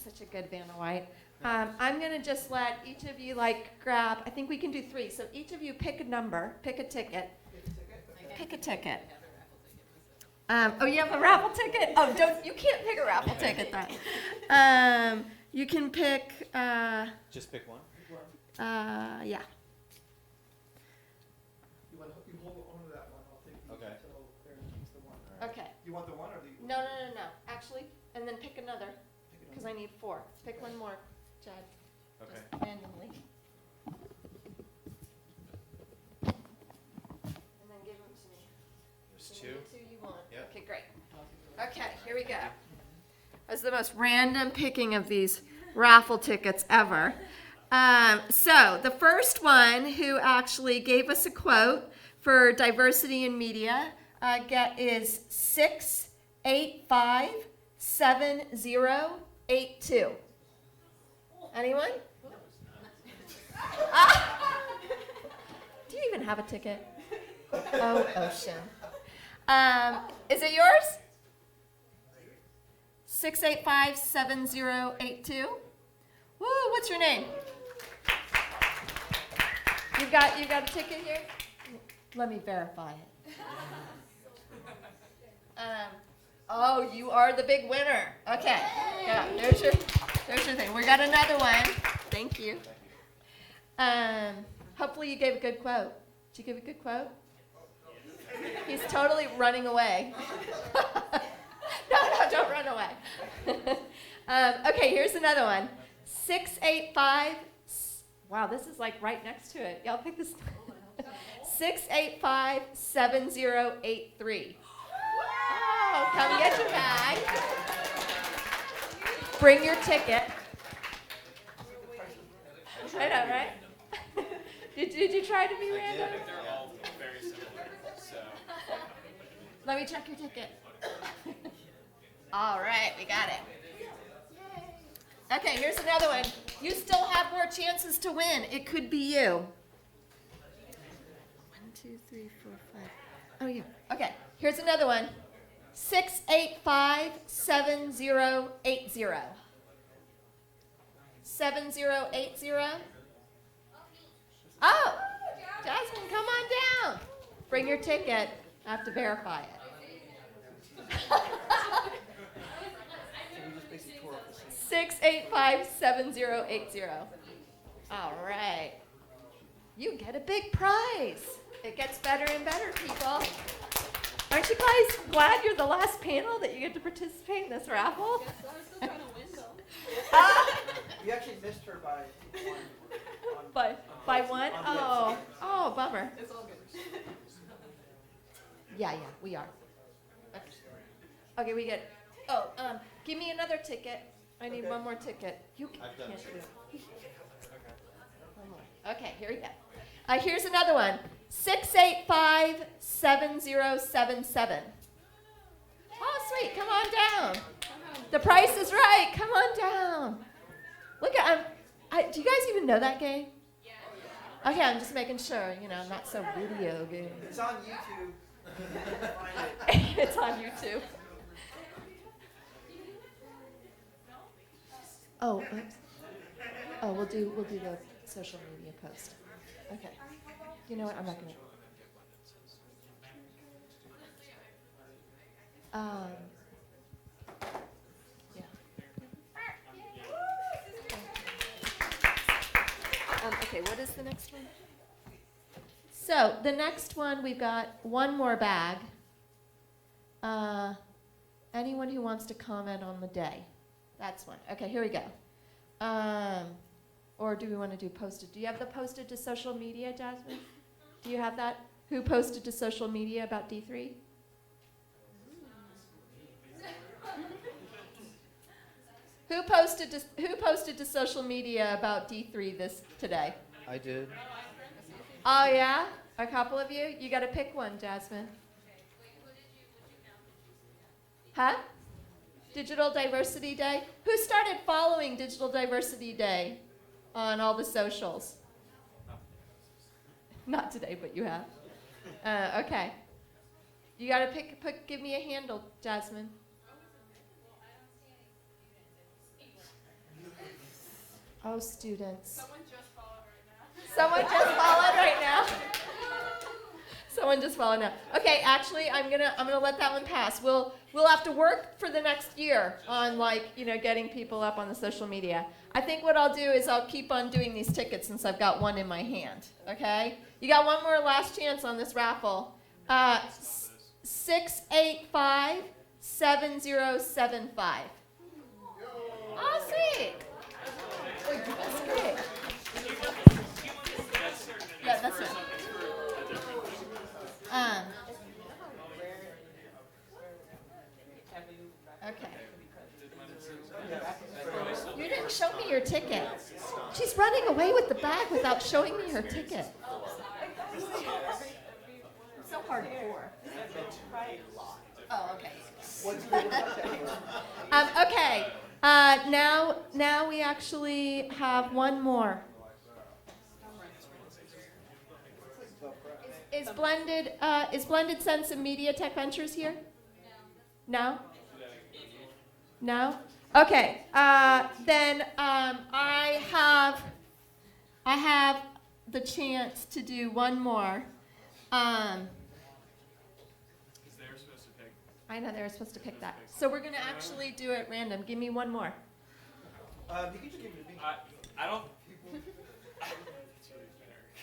such a good Vanna White. I'm going to just let each of you grab, I think we can do 3. So each of you pick a number, pick a ticket. Pick a ticket. Oh, you have a raffle ticket? Oh, you can't pick a raffle ticket then. You can pick, Just pick one? yeah. You hold on to that one. I'll take these Okay. until Aaron keeps the one. Okay. You want the one or the? No. Actually, and then pick another, because I need 4. Pick one more, Chad. Okay. Just randomly. And then give them to me. There's Give me 2. the 2 you want. Yep. Okay, great. Okay, here we go. That's the most random picking of these raffle tickets ever. So the first one who actually gave us a quote for diversity in media is 6857082. Anyone? Do you even have a ticket? Oh, Ocean. Is it yours? 6857082. Woo, what's your name? You got a ticket here? Let me verify it. Oh, you are the big winner. Okay. Yeah, there's your thing. We got another one. Thank you. Hopefully you gave a good quote. Did you give a good quote? He's totally running away. No, don't run away. Okay, here's another one. 685. Wow, this is like right next to it. Y'all pick this. 6857083. Oh, come get your bag. Bring your ticket. I know, right? Did you try to be random? They're all very similar, so. Let me check your ticket. All right, we got it. Okay, here's another one. You still have more chances to win. It could be you. 1, 2, 3, 4, 5. Oh, yeah. Okay, here's another one. 6857080. 7080. Oh, Jasmine, come on down. Bring your ticket. I have to verify it. 6857080. All right. You get a big prize. It gets better and better, people. Aren't you guys glad you're the last panel that you get to participate in this raffle? Yes, I was still trying to win though. You actually missed her by one. By one? Oh, bummer. It's all good. Yeah, we are. Okay, we get. Give me another ticket. I need one more ticket. You can't do it. One more. Okay, here we go. Here's another one. 6857077. Oh, sweet. Come on down. The price is right. Come on down. Look at. Do you guys even know that game? Yeah. Okay, I'm just making sure. I'm not so video game. It's on YouTube. It's on YouTube. Oh, oops. Oh, we'll do the social media post. Okay. You know what? I'm not gonna. Yeah. Okay. What is the next one? So the next one, we've got one more bag. Anyone who wants to comment on the day? That's one. Okay, here we go. Or do we want to do posted? Do you have the posted to social media, Jasmine? Do you have that? Who posted to social media about D3? Who posted to social media about D3 today? I did. Oh yeah? A couple of you? You got to pick one, Jasmine. Huh? Digital Diversity Day? Who started following Digital Diversity Day on all the socials? Not today, but you have. Okay. You got to give me a handle, Jasmine. Oh, students. Someone just followed right now. Someone just followed now. Okay, actually, I'm gonna let that one pass. We'll have to work for the next year on getting people up on the social media. I think what I'll do is I'll keep on doing these tickets since I've got one in my hand. Okay, you got one more last chance on this raffle. 6857075. Oh, sweet. That's great. Yeah, that's it. Okay. You didn't show me your ticket. She's running away without showing me her ticket? So hardcore. Oh, okay. Okay. Now we actually have one more. Is Blended Sense of Media Tech Ventures here? No. No. Okay. Then I have the chance to do one more. I know they were supposed to pick that. So we're going to actually do it random. Give me one more. You can just give it to me. I don't.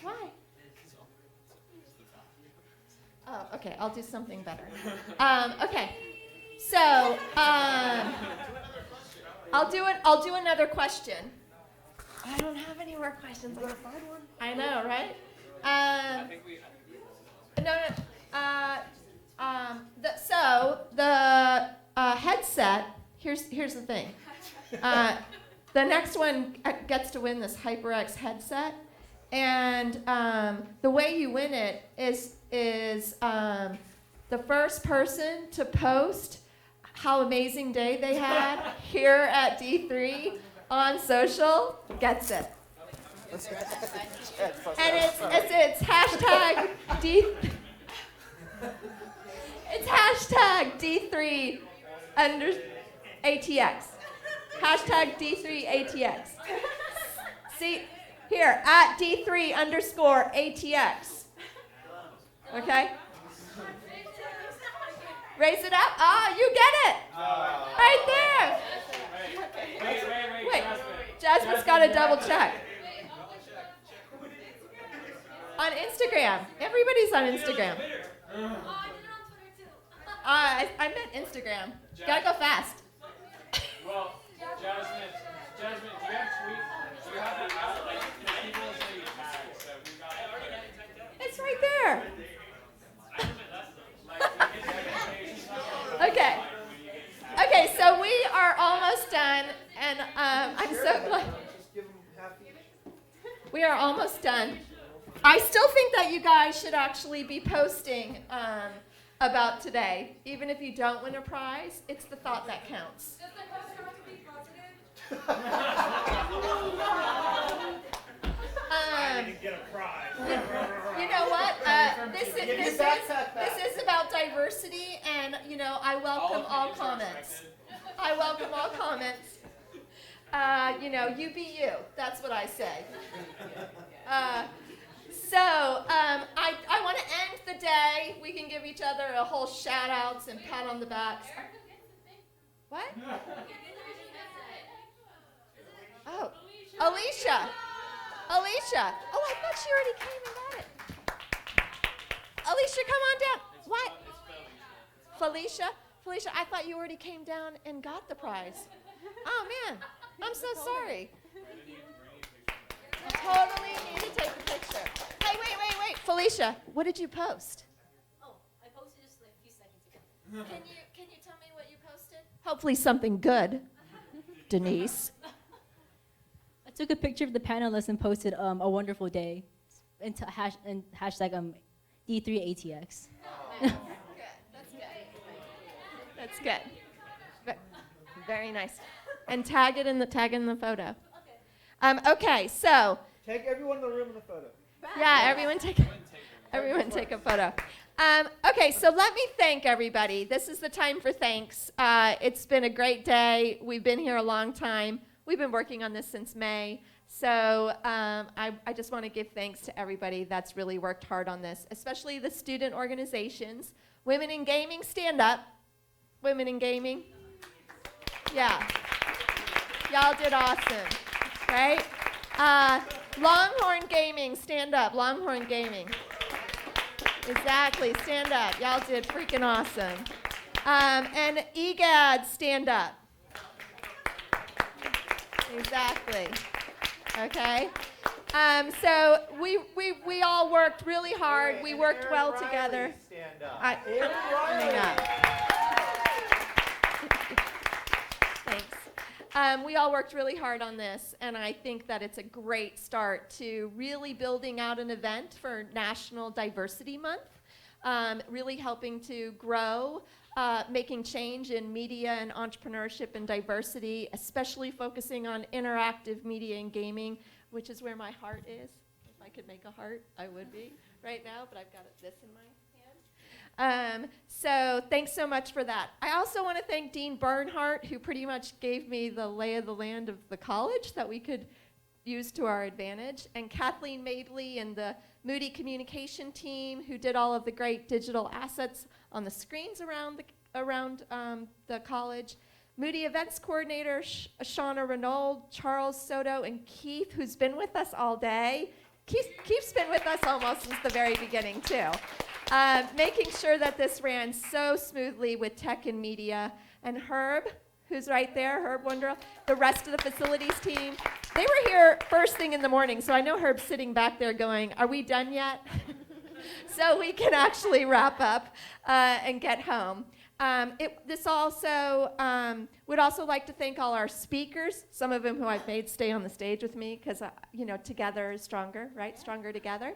Why? Oh, okay. I'll do something better. Okay. So I'll do another question. I don't have any more questions. I'm gonna find one. I know, right? The headset. Here's the thing. The next one gets to win this HyperX headset, and the way you win it is the first person to post how amazing day they had here at D3 on social gets it. And it's hashtag D. It's hashtag D3 under ATX. Hashtag D3 ATX. See, here, at D3 underscore ATX. Okay? Raise it up. Ah, you get it. Right there. Wait. Jasmine's got to double check. On Instagram. Everybody's on Instagram. I meant Instagram. Gotta go fast. Well, Jasmine, do you have tweets? Do you have that out? Like, people say you tag, so we got it. It's right there. Okay, so we are almost done, and I'm so glad. We are almost done. I still think that you guys should actually be posting about today. Even if you don't win a prize, it's the thought that counts. Does the post have to be positive? I didn't get a prize. You know what? This is about diversity, and I welcome all comments. I welcome all comments. You be you. That's what I say. I want to end the day. We can give each other a whole shout outs and pat on the backs. What? Oh, Alicia. Oh, I thought she already came and got it. Alicia, come on down. What? Felicia, I thought you already came down and got the prize. Oh, man. I'm so sorry. I totally need to take a picture. Hey, wait. Felicia, what did you post? Oh, I posted just like a few seconds ago. Can you tell me what you posted? Hopefully something good, Denise. I took a picture of the panelists and posted a wonderful day and hashtag D3ATX. That's good. Very nice. And tag it in the photo. Okay, so. Take everyone in the room in the photo. Yeah, everyone take a photo. Okay, so let me thank everybody. This is the time for thanks. It's been a great day. We've been here a long time. We've been working on this since May. So I just want to give thanks to everybody that's really worked hard on this, especially the student organizations. Women in Gaming, stand up. Women in Gaming. Yeah. Y'all did awesome, right? Longhorn Gaming, stand up. Longhorn Gaming. Exactly, stand up. Y'all did freaking awesome. And EGAD, stand up. Exactly. Okay. So we all worked really hard. We worked well together. Stand up. Coming up. Thanks. We all worked really hard on this, and I think that it's a great start to really building out an event for National Diversity Month, really helping to grow, making change in media and entrepreneurship and diversity, especially focusing on interactive media and gaming, which is where my heart is. If I could make a heart, I would be right now, but I've got this in my hand. So thanks so much for that. I also want to thank Dean Bernhardt, who pretty much gave me the lay of the land of the college that we could use to our advantage, and Kathleen Mabley and the Moody communication team, who did all of the great digital assets on the screens around the college. Moody events coordinator Shauna Renaud, Charles Soto, and Keith, who's been with us all day. Keith's been with us almost since the very beginning, too. Making sure that this ran so smoothly with tech and media. And Herb, who's right there, Herb Wonderl, the rest of the facilities team. They were here first thing in the morning, so I know Herb's sitting back there going, are we done yet? So we can actually wrap up and get home. This also would also like to thank all our speakers, some of them who I've made stay on the stage with me because, together is stronger, right? Stronger together.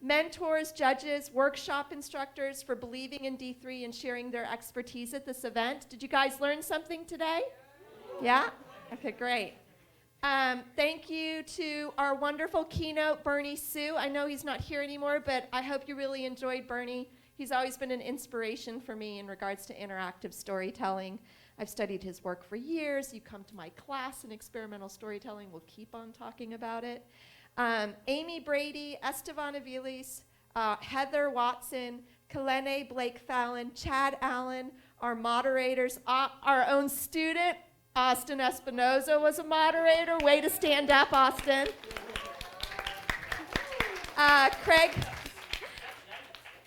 Mentors, judges, workshop instructors for believing in D3 and sharing their expertise at this event. Did you guys learn something today? Yeah? Okay, great. Thank you to our wonderful keynote, Bernie Sue. I know he's not here anymore, but I hope you really enjoyed Bernie. He's always been an inspiration for me in regards to interactive storytelling. I've studied his work for years. You come to my class in experimental storytelling, we'll keep on talking about it. Amy Brady, Estevan Aviles, Heather Watson, Kalene Blake Fallon, Chad Allen, our moderators, our own student, Austin Espinoza was a moderator. Way to stand up, Austin.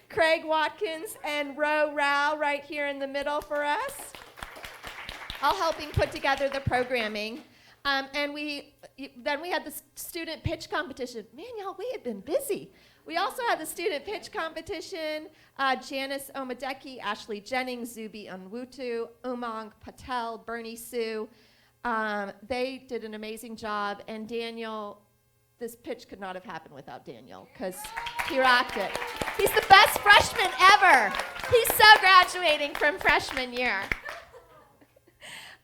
Craig Watkins and Ro Rao right here in the middle for us, all helping put together the programming. And then we had the student pitch competition. Man, y'all, we had been busy. We also had the student pitch competition. Janice Omadeki, Ashley Jennings, Zubi Unwutu, Umang Patel, Bernie Sue. They did an amazing job. And Daniel, this pitch could not have happened without Daniel because he rocked it. He's the best freshman ever. He's so graduating from freshman year.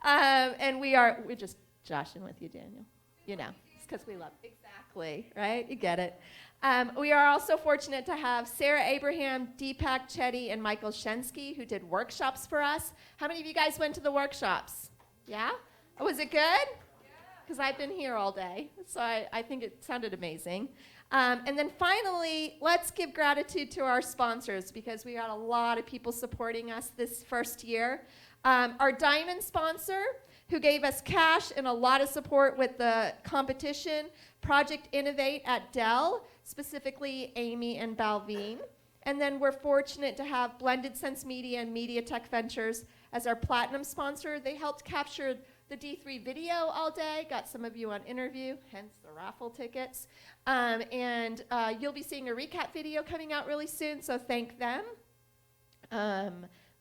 And we're just joshing with you, Daniel. It's because we love you. Exactly, right? You get it. We are also fortunate to have Sarah Abraham, Deepak Chetty, and Michael Shensky, who did workshops for us. How many of you guys went to the workshops? Yeah? Was it good? Because I've been here all day, so I think it sounded amazing. And then finally, let's give gratitude to our sponsors because we got a lot of people supporting us this first year. Our diamond sponsor, who gave us cash and a lot of support with the competition, Project Innovate at Dell, specifically Amy and Balveen. And then we're fortunate to have Blended Sense Media and Media Tech Ventures as our platinum sponsor. They helped capture the D3 video all day, got some of you on interview, hence the raffle tickets. And you'll be seeing a recap video coming out really soon, so thank them.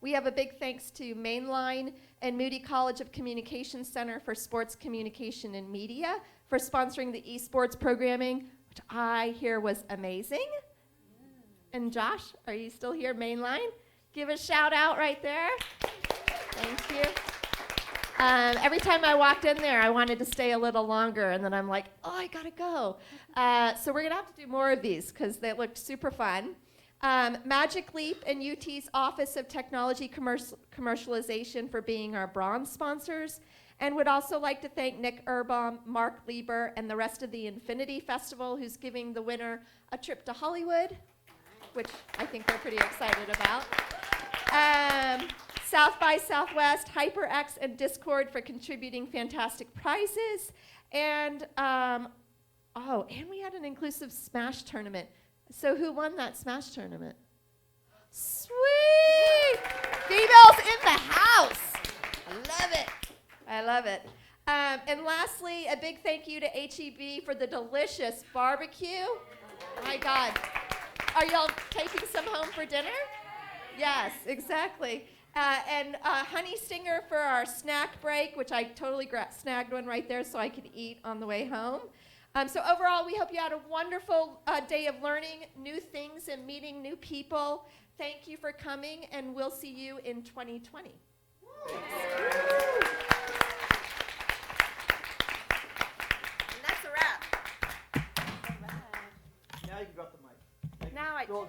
We have a big thanks to Mainline and Moody College of Communication Center for Sports Communication and Media for sponsoring the esports programming, which I hear was amazing. And Josh, are you still here, Mainline? Give a shout out right there. Thank you. Every time I walked in there, I wanted to stay a little longer, and then I'm like, oh, I gotta go. So we're gonna have to do more of these because they looked super fun. Magic Leap and UT's Office of Technology Commercialization for being our bronze sponsors. And would also like to thank Nick Erbaum, Mark Lieber, and the rest of the Infinity Festival, who's giving the winner a trip to Hollywood, which I think we're pretty excited about. South by Southwest, HyperX, and Discord for contributing fantastic prizes. And, and we had an inclusive Smash tournament. So who won that Smash tournament? Sweet! Females in the house. I love it. And lastly, a big thank you to HEB for the delicious barbecue. My God. Are y'all taking some home for dinner? Yes, exactly. And honey stinger for our snack break, which I totally snagged one right there so I could eat on the way home. So overall, we hope you had a wonderful day of learning new things and meeting new people. Thank you for coming, and we'll see you in 2020. And that's a wrap. Now you can drop the mic. Now I can.